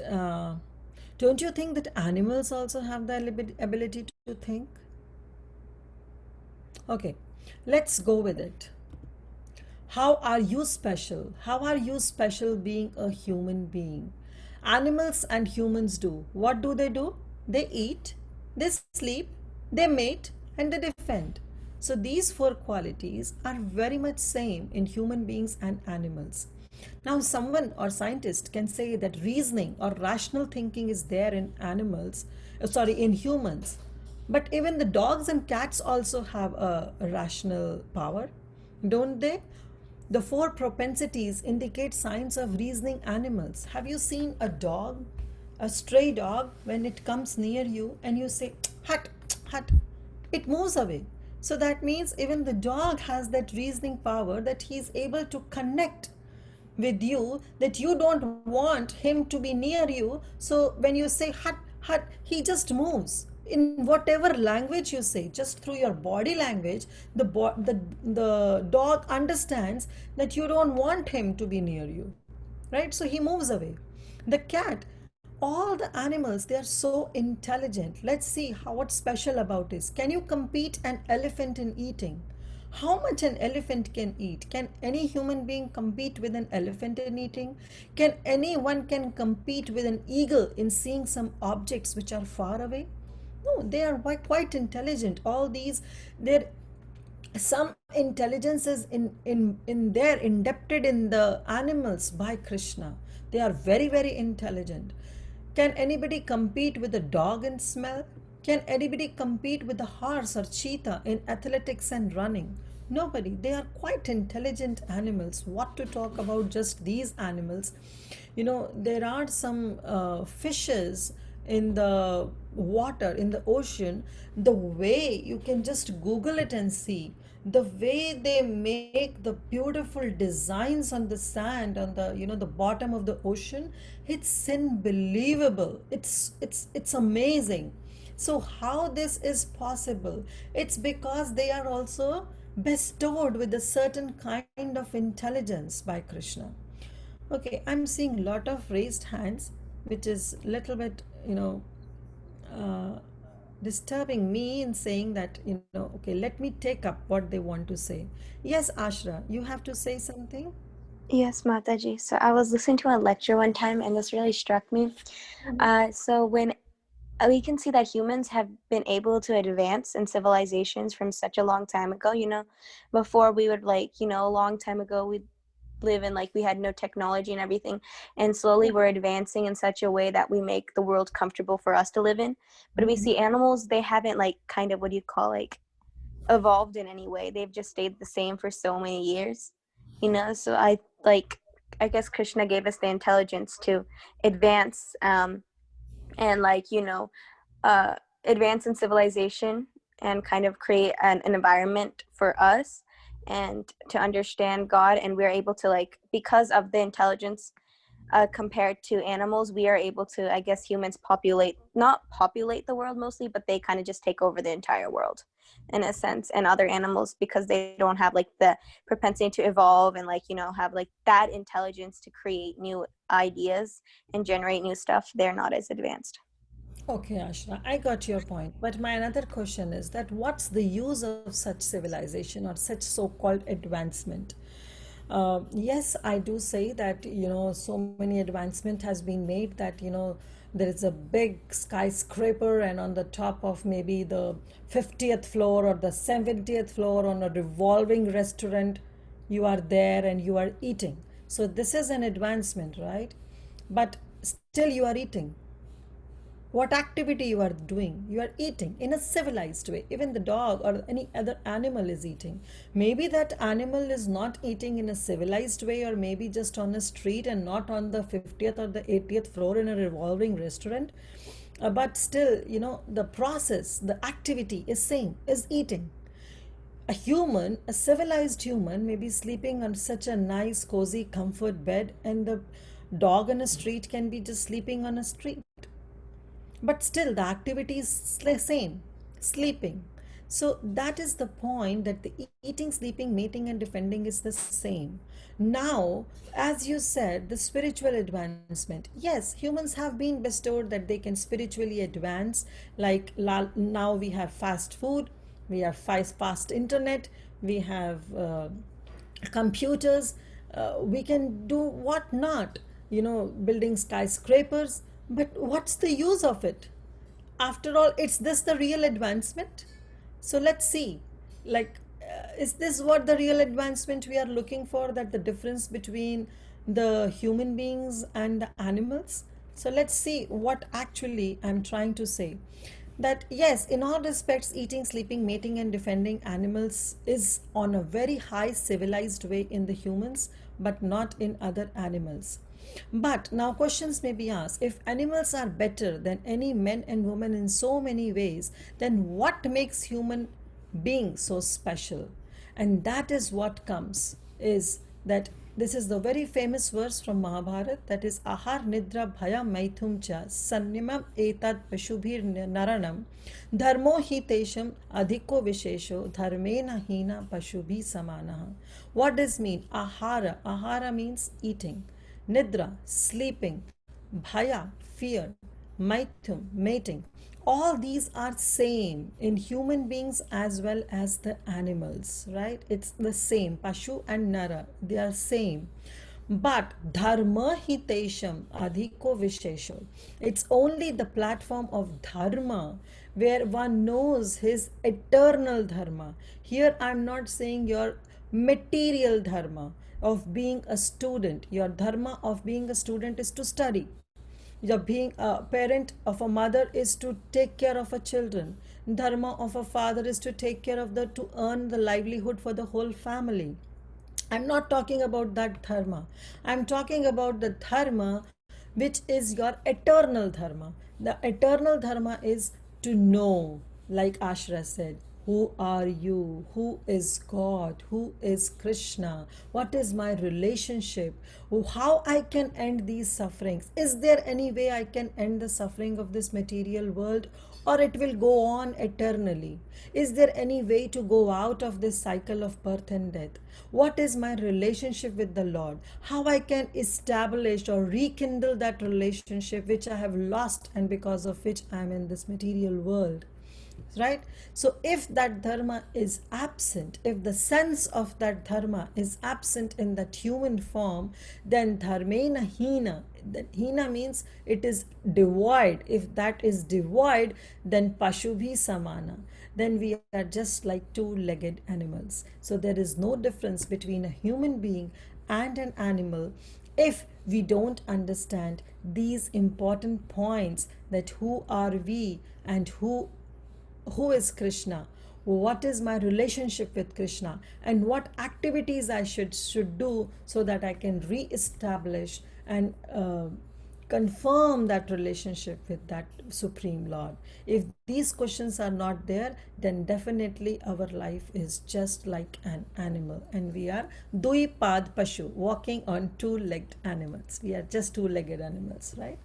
don't you think that animals also have the ability to think? Okay, let's go with it. How are you special? How are you special being a human being? Animals and humans do. What do? They eat, they sleep, they mate, and they defend. So these four qualities are very much same in human beings and animals. Now someone or scientist can say that reasoning or rational thinking is there in in humans. But even the dogs and cats also have a rational power, don't they? The four propensities indicate signs of reasoning animals. Have you seen a dog, a stray dog, when it comes near you and you say, hut, hut, it moves away. So that means even the dog has that reasoning power, that he is able to connect with you, that you don't want him to be near you. So when you say hut, hut, he just moves. In whatever language you say, just through your body language, the dog understands that you don't want him to be near you, right? So he moves away. The cat, all the animals, they are so intelligent. Let's see how what's special about this. Can you compete an elephant in eating? How much an elephant can eat? Can any human being compete with an elephant in eating? Can anyone can compete with an eagle in seeing some objects which are far away? No, they are quite intelligent. All these, they're some intelligence is in there indebted in the animals by Krishna. They are very intelligent. Can anybody compete with a dog in smell? Can anybody compete with a horse or cheetah in athletics and running? Nobody. They are quite intelligent animals. What to talk about just these animals? There are some fishes in the water, in the ocean. The way you can just Google it and see the way they make the beautiful designs on the sand, on the bottom of the ocean. It's unbelievable. It's amazing. So how this is possible? It's because they are also bestowed with a certain kind of intelligence by Krishna. Okay, I'm seeing a lot of raised hands, which is little bit, uh, disturbing me in saying that, okay, let me take up what they want to say. Yes, Ashra, you have to say something. Yes, Mataji. So I was listening to a lecture one time, and this really struck me. So when we can see that humans have been able to advance in civilizations from such a long time ago, before we would a long time ago we live in we had no technology and everything, and slowly we're advancing in such a way that we make the world comfortable for us to live in. But we see animals, they haven't kind of, what do you call, evolved in any way. They've just stayed the same for so many years, you know. So I guess Krishna gave us the intelligence to advance, and uh, advance in civilization and kind of create an environment for us and to understand God. And we're able to, like, because of the intelligence, compared to animals, we are able to, I guess, humans not populate the world mostly, but they kind of just take over the entire world in a sense. And other animals, because they don't have like the propensity to evolve and have like that intelligence to create new ideas and generate new stuff, they're not as advanced. Okay, Ashra, I got your point. But my another question is that what's the use of such civilization or such so-called advancement? Yes, I do say that, so many advancement has been made that, there is a big skyscraper and on the top of maybe the 50th floor or the 70th floor on a revolving restaurant, you are there and you are eating. So this is an advancement, right? But still you are eating. What activity you are doing? You are eating in a civilized way. Even the dog or any other animal is eating. Maybe that animal is not eating in a civilized way, or maybe just on a street and not on the 50th or the 80th floor in a revolving restaurant. But still, the process, the activity is same, is eating. A human, a civilized human, may be sleeping on such a nice, cozy, comfort bed, and the dog on a street can be just sleeping on a street. But still the activity is the same, sleeping. So that is the point, that the eating, sleeping, mating and defending is the same. Now, as you said, the spiritual advancement, yes, humans have been bestowed that they can spiritually advance. Like now we have fast food, we have fast internet, we have computers, we can do what not, building skyscrapers. But what's the use of it? After all, it's this the real advancement? So let's see, like, is this what the real advancement we are looking for, that the difference between the human beings and the animals? So let's see what actually I'm trying to say. That yes, in all respects, eating, sleeping, mating and defending animals is on a very high civilized way in the humans, but not in other animals. But now questions may be asked, if animals are better than any men and women in so many ways, then what makes human beings so special? And that is what comes, is that this is the very famous verse from Mahabharata, that is ahar nidra bhaya maithum cha sannimam etad pashubhir naranam dharmo hi tesham adhiko vishesho dharmena hina pashubhi samanaha. What does mean ahara? Ahara means eating, nidra sleeping, bhaya fear, maitum mating. All these are same in human beings as well as the animals, right? It's the same, pashu and nara, they are same. But dharma hitesham adhiko vishesho, it's only the platform of dharma where one knows his eternal dharma. Here I'm not saying your material dharma of being a student. Your dharma of being a student is to study. Your being a parent of a mother is to take care of a children. Dharma of a father is to take care of the, to earn the livelihood for the whole family. I'm not talking about that dharma. I'm talking about the dharma which is your eternal dharma. The eternal dharma is to know, like Ashra said, who are you? Who is God? Who is Krishna? What is my relationship? How I can end these sufferings? Is there any way I can end the suffering of this material world, or it will go on eternally? Is there any way to go out of this cycle of birth and death? What is my relationship with the Lord? How I can establish or rekindle that relationship which I have lost and because of which I am in this material world? Right? So if that dharma is absent, if the sense of that dharma is absent in that human form, then dharmena hina, that hina means it is devoid. If that is devoid, then pashubhi samana, then we are just like two-legged animals. So there is no difference between a human being and an animal if we don't understand these important points, that who are we and who is Krishna? what is my relationship with Krishna, and what activities I should do so that I can re-establish and confirm that relationship with that Supreme Lord. If these questions are not there, then definitely our life is just like an animal, and we are duipad pashu, walking on two-legged animals. We are just two-legged animals, right?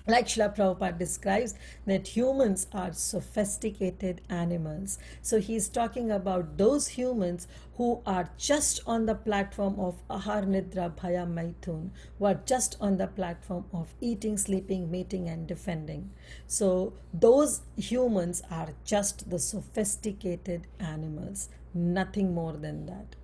Like Srila Prabhupada describes, that humans are sophisticated animals. So he's talking about those humans who are just on the platform of Ahar Nidra Bhaya Maithun, who are just on the platform of eating, sleeping, mating, and defending. So those humans are just the sophisticated animals, nothing more than that.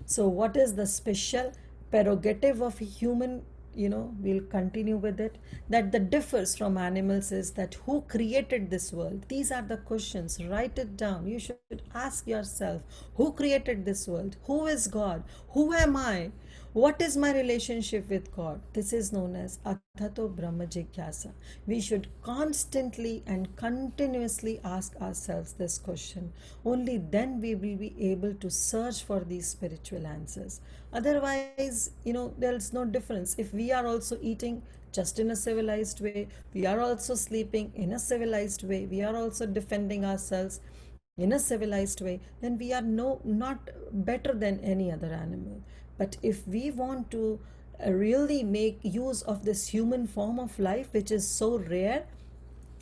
So, what is the special prerogative of human? We'll continue with it. That the differs from animals is that who created this world? These are the questions. Write it down. You should ask yourself, who created this world? Who is God? Who am I? What is my relationship with God? This is known as Athato Brahma Jigyasa. We should constantly and continuously ask ourselves this question. Only then we will be able to search for these spiritual answers. Otherwise, there's no difference. If we are also eating just in a civilized way, we are also sleeping in a civilized way, we are also defending ourselves in a civilized way, then we are not better than any other animal. But if we want to really make use of this human form of life, which is so rare,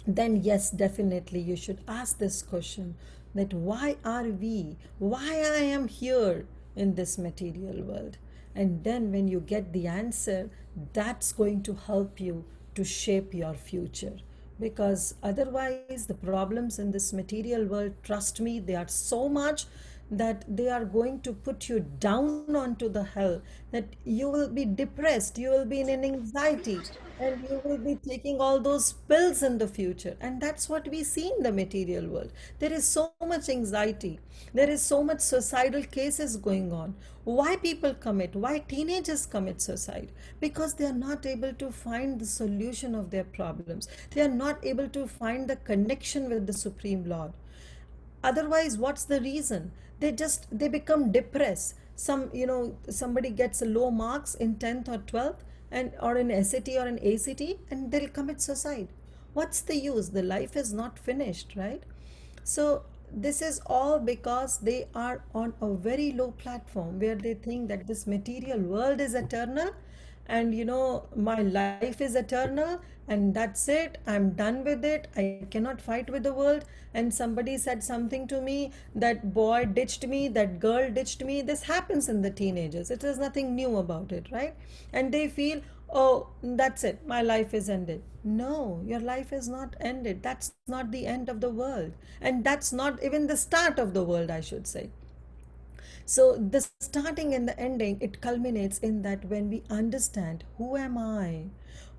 then yes, definitely you should ask this question, that why are we, why I am here in this material world. And then when you get the answer, that's going to help you to shape your future. Because otherwise the problems in this material world, trust me, they are so much that they are going to put you down onto the hell, that you will be depressed, you will be in an anxiety, and you will be taking all those pills in the future. And that's what we see in the material world. There is so much anxiety, there is so much suicidal cases going on. Why people commit, why teenagers commit suicide? Because they are not able to find the solution of their problems, they are not able to find the connection with the Supreme Lord. Otherwise, what's the reason? They become depressed. Somebody gets a low marks in 10th or 12th, and or in SAT or in ACT, and they'll commit suicide. What's the use? The life is not finished, right? So this is all because they are on a very low platform, where they think that this material world is eternal, and my life is eternal, and that's it, I'm done with it, I cannot fight with the world. And somebody said something to me, that boy ditched me, that girl ditched me. This happens in the teenagers, it is nothing new about it, right? And they feel, oh, that's it, my life is ended. No, your life is not ended. That's not the end of the world, and that's not even the start of the world, I should say. So the starting and the ending, it culminates in that when we understand, who am I?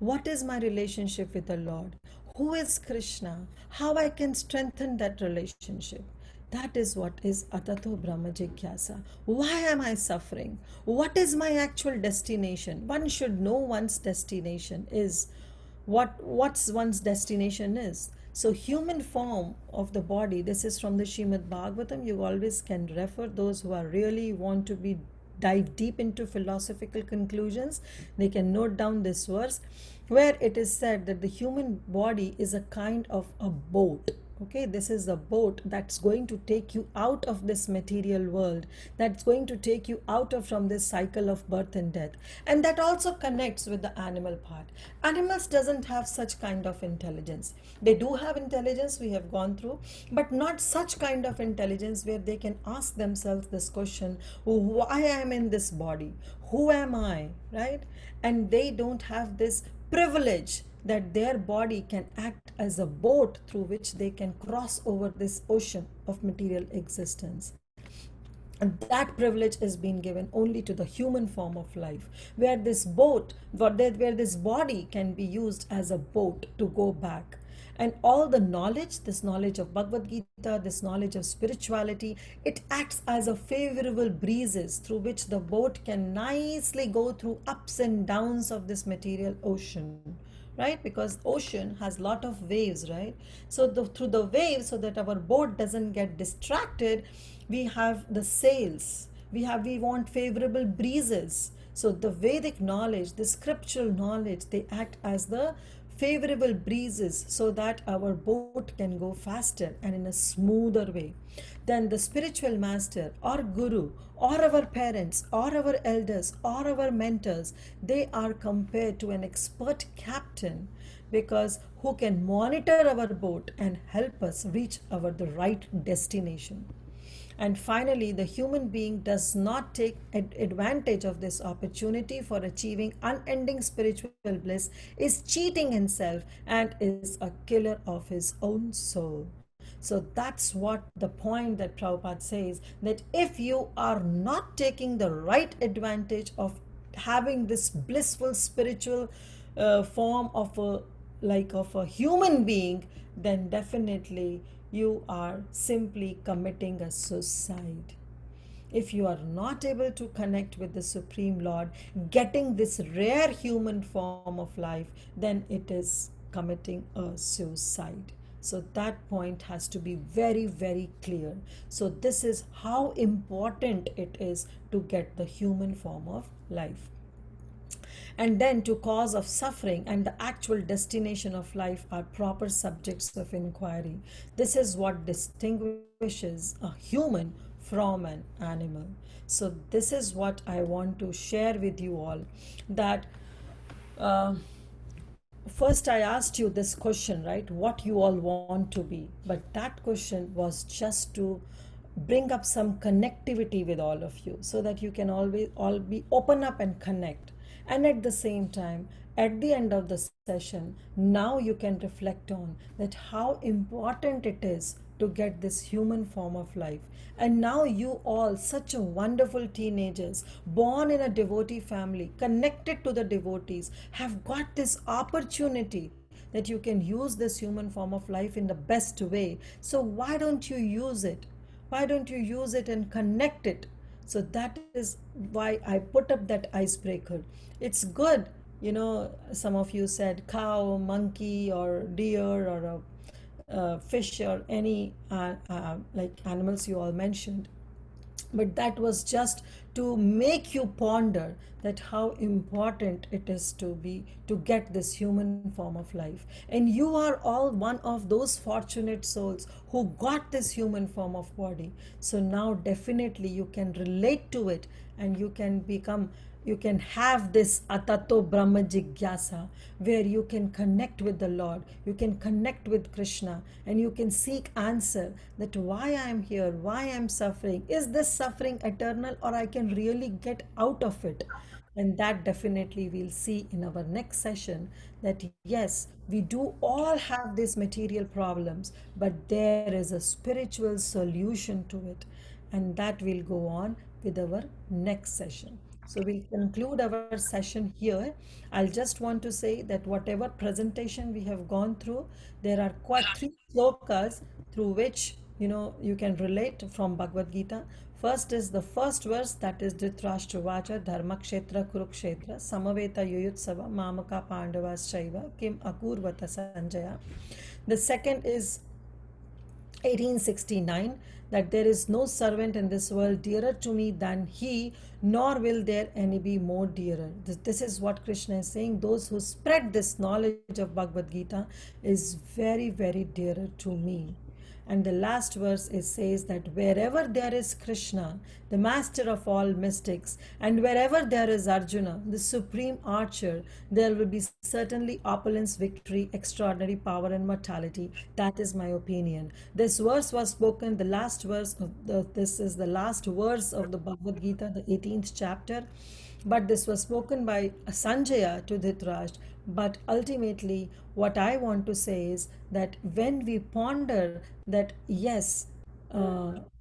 What is my relationship with the Lord? Who is Krishna? How I can strengthen that relationship? That is what is Atato Brahma Jigyasa. Why am I suffering? What is my actual destination? One should know one's destination is what's one's destination is. So human form of the body, this is from the Shrimad Bhagavatam. You always can refer, those who are really want to be dive deep into philosophical conclusions, they can note down this verse, where it is said that the human body is a kind of a boat. Okay, this is a boat that's going to take you out of this material world, that's going to take you out of from this cycle of birth and death. And that also connects with the animal part. Animals doesn't have such kind of intelligence. They do have intelligence, we have gone through, but not such kind of intelligence where they can ask themselves this question, why I am in this body, who am I, right? And they don't have this privilege that their body can act as a boat through which they can cross over this ocean of material existence. And that privilege is being given only to the human form of life, where this boat, where this body can be used as a boat to go back. And all the knowledge, this knowledge of Bhagavad Gita, this knowledge of spirituality, it acts as a favorable breezes through which the boat can nicely go through ups and downs of this material ocean, right? Because ocean has lot of waves, right? So through the waves, so that our boat doesn't get distracted, we have the sails. We want favorable breezes. So the Vedic knowledge, the scriptural knowledge, they act as the favorable breezes so that our boat can go faster and in a smoother way. Then the spiritual master or guru or our parents or our elders or our mentors, they are compared to an expert captain, because who can monitor our boat and help us reach our the right destination. And finally, the human being does not take advantage of this opportunity for achieving unending spiritual bliss, is cheating himself and is a killer of his own soul. So that's what the point that Prabhupada says, that if you are not taking the right advantage of having this blissful spiritual form of a, like of a human being, then definitely you are simply committing a suicide. If you are not able to connect with the Supreme Lord, getting this rare human form of life, then it is committing a suicide. So that point has to be very, very clear. So this is how important it is to get the human form of life. And then to cause of suffering and the actual destination of life are proper subjects of inquiry. This is what distinguishes a human from an animal. So this is what I want to share with you all, that uh, first I asked you this question, right? What you all want to be. But that question was just to bring up some connectivity with all of you, so that you can always all be open up and connect. And at the same time, at the end of the session, now you can reflect on that how important it is to get this human form of life. And now you all, such a wonderful teenagers, born in a devotee family, connected to the devotees, have got this opportunity that you can use this human form of life in the best way. So why don't you use it? Why don't you use it and connect it? So that is why I put up that icebreaker. It's good, some of you said cow, monkey, or deer, or a fish, or any like animals you all mentioned. But that was just to make you ponder that how important it is to be, to get this human form of life. And you are all one of those fortunate souls who got this human form of body. So now definitely you can relate to it, and you can have this atato brahma jigyasa, where you can connect with the Lord, you can connect with Krishna, and you can seek answer that why I am here, why I am suffering, is this suffering eternal, or I can really get out of it. And that definitely we'll see in our next session, that yes, we do all have these material problems, but there is a spiritual solution to it. And that will go on with our next session. So we'll conclude our session here. I'll just want to say that whatever presentation we have gone through, there are quite three slokas through which you can relate from Bhagavad Gita. First is the first verse, that is Dhritarashtra Vacha Dharmakshetra Kurukshetra Samaveta Yuyutsava Mamaka Pandavas Shaiva Kim Akurvata Sanjaya. The second is 1869, that there is no servant in this world dearer to me than he, nor will there any be more dearer. This is what Krishna is saying. Those who spread this knowledge of Bhagavad Gita is very, very dearer to me. And the last verse says that wherever there is Krishna, the master of all mystics, and wherever there is Arjuna, the supreme archer, there will be certainly opulence, victory, extraordinary power, and mortality. That is my opinion. This verse was spoken, the last verse of this is the last verse of the Bhagavad Gita, the 18th chapter. But this was spoken by Sanjaya to Dhritarashtra. But ultimately, what I want to say is that when we ponder that, yes,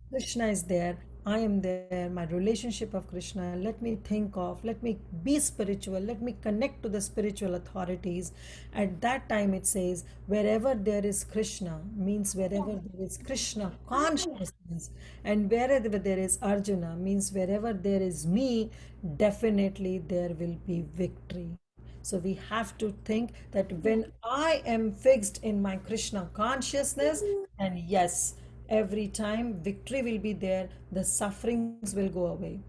Krishna is there, I am there, my relationship of Krishna, let me think of, let me be spiritual, let me connect to the spiritual authorities. At that time, it says, wherever there is Krishna, means wherever there is Krishna consciousness, and wherever there is Arjuna, means wherever there is me, definitely there will be victory. So we have to think that when I am fixed in my Krishna consciousness, and yes, every time victory will be there, the sufferings will go away.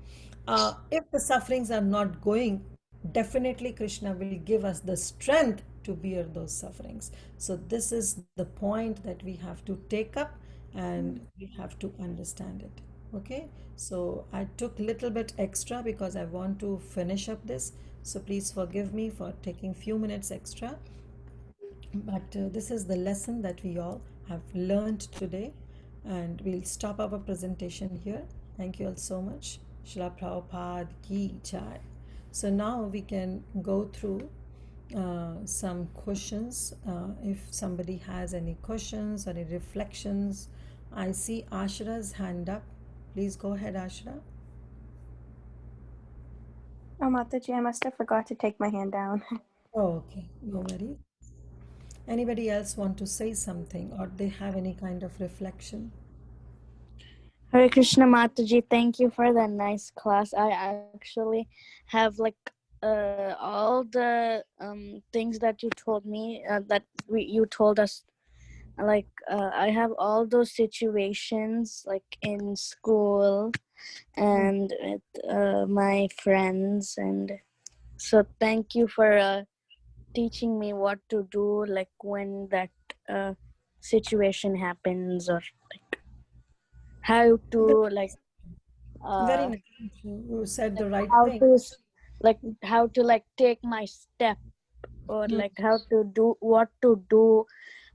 If the sufferings are not going, definitely Krishna will give us the strength to bear those sufferings. So this is the point that we have to take up, and we have to understand it. Okay, so I took little bit extra because I want to finish up this, so please forgive me for taking few minutes extra. But this is the lesson that we all have learned today, and we'll stop our presentation here. Thank you all so much. Shila Prabhupada Ki Jai. So now we can go through some questions. If somebody has any questions or any reflections, I see Ashra's hand up. Please go ahead, Ashra. Oh, Mataji, I must have forgot to take my hand down. Oh, okay, no worries. Anybody else want to say something, or they have any kind of reflection? Hare Krishna Mataji, thank you for that nice class. I actually have like all the things that you told me you told us. Like I have all those situations like in school and with my friends, and so thank you for teaching me what to do like when that uh, situation happens, or like how to like Very uh nice. You said the like right how thing. to how to like take my step, or like how to do what to do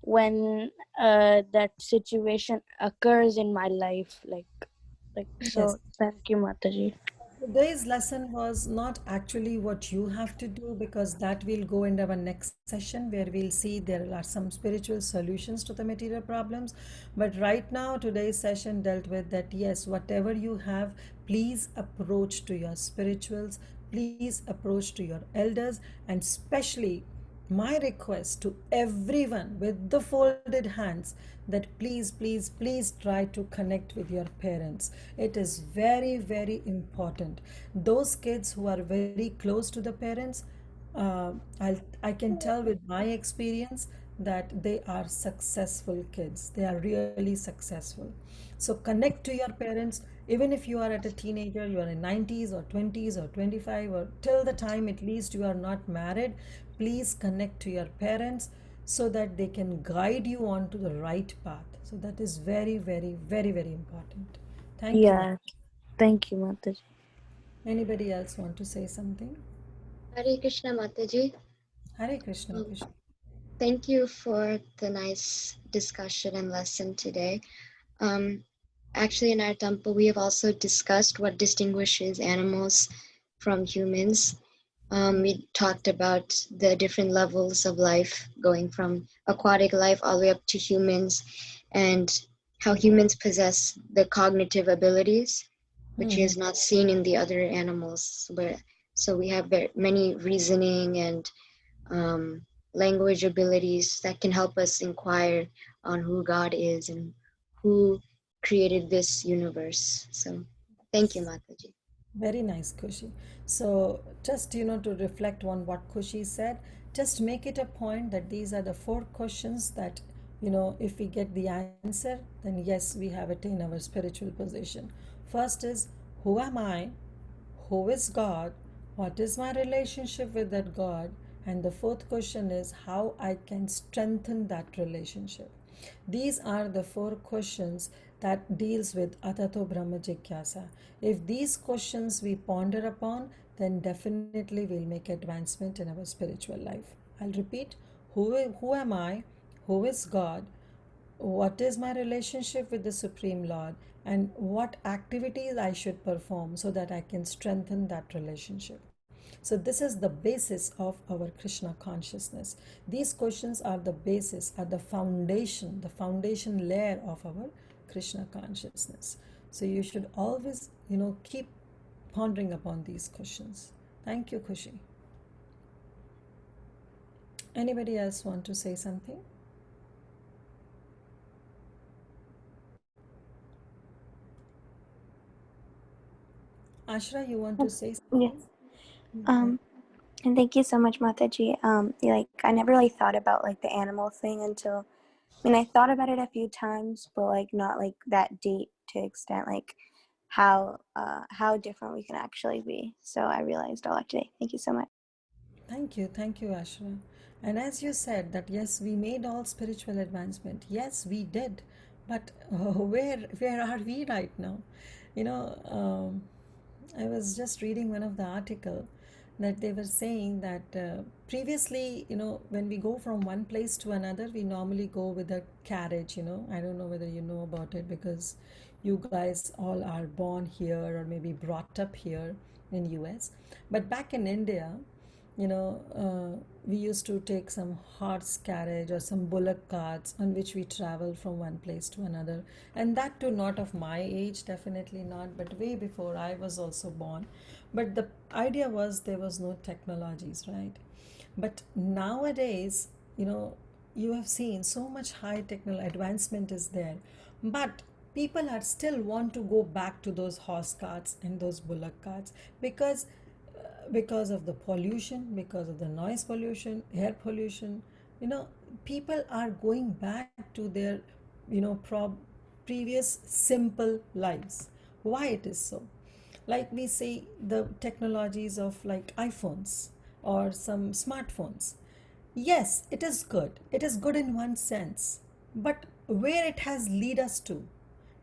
when that situation occurs in my life, like Yes. so thank you Mataji. Today's lesson was not actually what you have to do, because that will go in our next session where we'll see there are some spiritual solutions to the material problems. But right now, today's session dealt with that yes, whatever you have, please approach to your spirituals, please approach to your elders, and especially my request to everyone with the folded hands that please, please, please try to connect with your parents. It is very, very important. Those kids who are very close to the parents, I can tell with my experience that they are successful kids. They are really successful. So connect to your parents, even if you are at a teenager, you are in 90s or 20s or 25, or till the time at least you are not married, please connect to your parents so that they can guide you on to the right path. So that is very, very, very, very important. Thank you. Yeah, thank you Mataji. Anybody else want to say something? Hare Krishna Mataji. Hare Krishna, Um, Krishna. Thank you for the nice discussion and lesson today. Um, Actually, in our temple, we have also discussed what distinguishes animals from humans. We talked about the different levels of life, going from aquatic life all the way up to humans, and how humans possess the cognitive abilities, which is not seen in the other animals. So we have many reasoning and language abilities that can help us inquire on who God is and who created this universe. So thank you, Mataji. Very nice, Kushi. So, just to reflect on what Kushi said, just make it a point that these are the four questions that, if we get the answer, then yes, we have attained our spiritual position. First is, who am I? Who is God? What is my relationship with that God? And the fourth question is how I can strengthen that relationship. These are the four questions that deals with Atato Brahma Jigyasa. If these questions we ponder upon, then definitely we'll make advancement in our spiritual life. I'll repeat, who am I? Who is God? What is my relationship with the Supreme Lord, and what activities I should perform so that I can strengthen that relationship. So, this is the basis of our Krishna consciousness. These questions are the basis, are the foundation layer of our Krishna consciousness. So, you should always, keep pondering upon these questions. Thank you, Kushi. Anybody else want to say something? Ashra, you want to say something? Yes. Um, And thank you so much, Mataji. Like I never really thought about like the animal thing until, I mean, I thought about it a few times, but like not like that deep to extent like how different we can actually be. So I realized a lot today. Thank you so much. Thank you, Ashra. And as you said, that yes, we made all spiritual advancement. Yes, we did. But where are we right now? You know, I was just reading one of the article that they were saying that previously, when we go from one place to another, we normally go with a carriage. I don't know whether you know about it because you guys all are born here or maybe brought up here in US. But back in India, we used to take some horse carriage or some bullock carts on which we travel from one place to another. And that too, not of my age, definitely not, but way before I was also born. But the idea was there was no technologies, right? But nowadays, you have seen so much high technical advancement is there. But people are still want to go back to those horse carts and those bullock carts because of the pollution, because of the noise pollution, air pollution. People are going back to their previous simple lives. Why it is so? Like we say, the technologies of like iPhones or some smartphones. Yes, it is good in one sense, but where it has lead us to?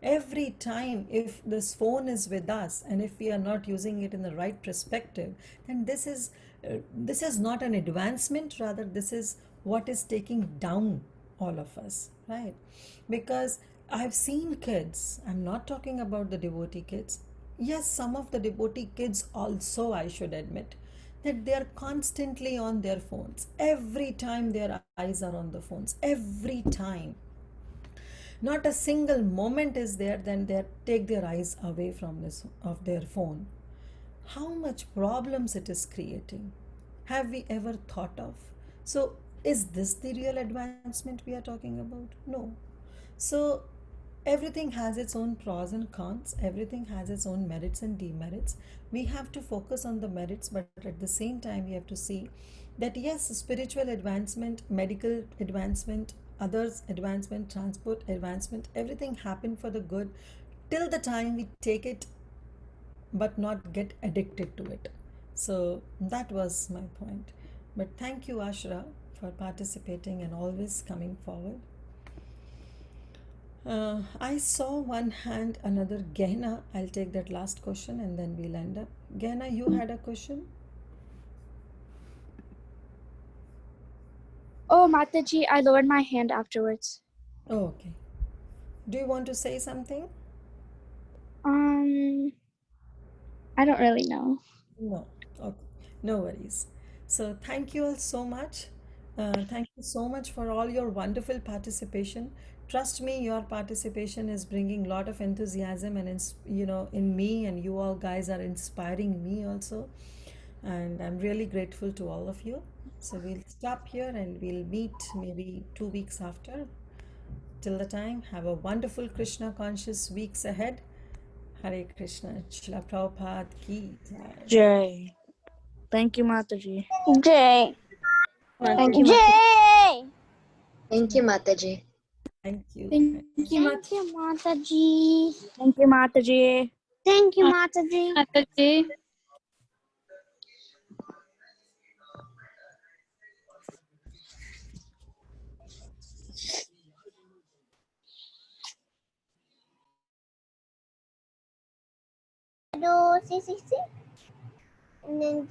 Every time if this phone is with us and if we are not using it in the right perspective, then this is not an advancement, rather this is what is taking down all of us, right? Because I've seen kids, I'm not talking about the devotee kids. Yes, some of the devotee kids also, I should admit, that they are constantly on their phones. Every time their eyes are on the phones, every time. Not a single moment is there then they take their eyes away from this of their phone. How much problems it is creating, have we ever thought of? So is this the real advancement we are talking about? No. So everything has its own pros and cons, everything has its own merits and demerits. We have to focus on the merits, but at the same time we have to see that yes, spiritual advancement, medical advancement, others advancement, transport advancement, everything happened for the good till the time we take it but not get addicted to it. So that was my point. But thank you, Ashra, for participating and always coming forward. I saw one hand, another Gehna. I'll take that last question and then we'll end up. Gehna, you had a question? Oh, Mataji, I lowered my hand afterwards. Oh, okay. Do you want to say something? I don't really know. No. Okay. No worries. So thank you all so much. Thank you so much for all your wonderful participation. Trust me, your participation is bringing a lot of enthusiasm and in me, and you all guys are inspiring me also. And I'm really grateful to all of you. So we'll stop here and we'll meet maybe 2 weeks after. Till the time, have a wonderful Krishna conscious weeks ahead. Hare Krishna. Srila Prabhupada ki jai. Jay. Thank you, Mataji. Jay. Mataji. Jay. Thank you, Mataji. Thank you. Thank you, Thank you, Mataji. Thank you, Mataji. Thank you, Mataji. Mataji. Hello, see. And then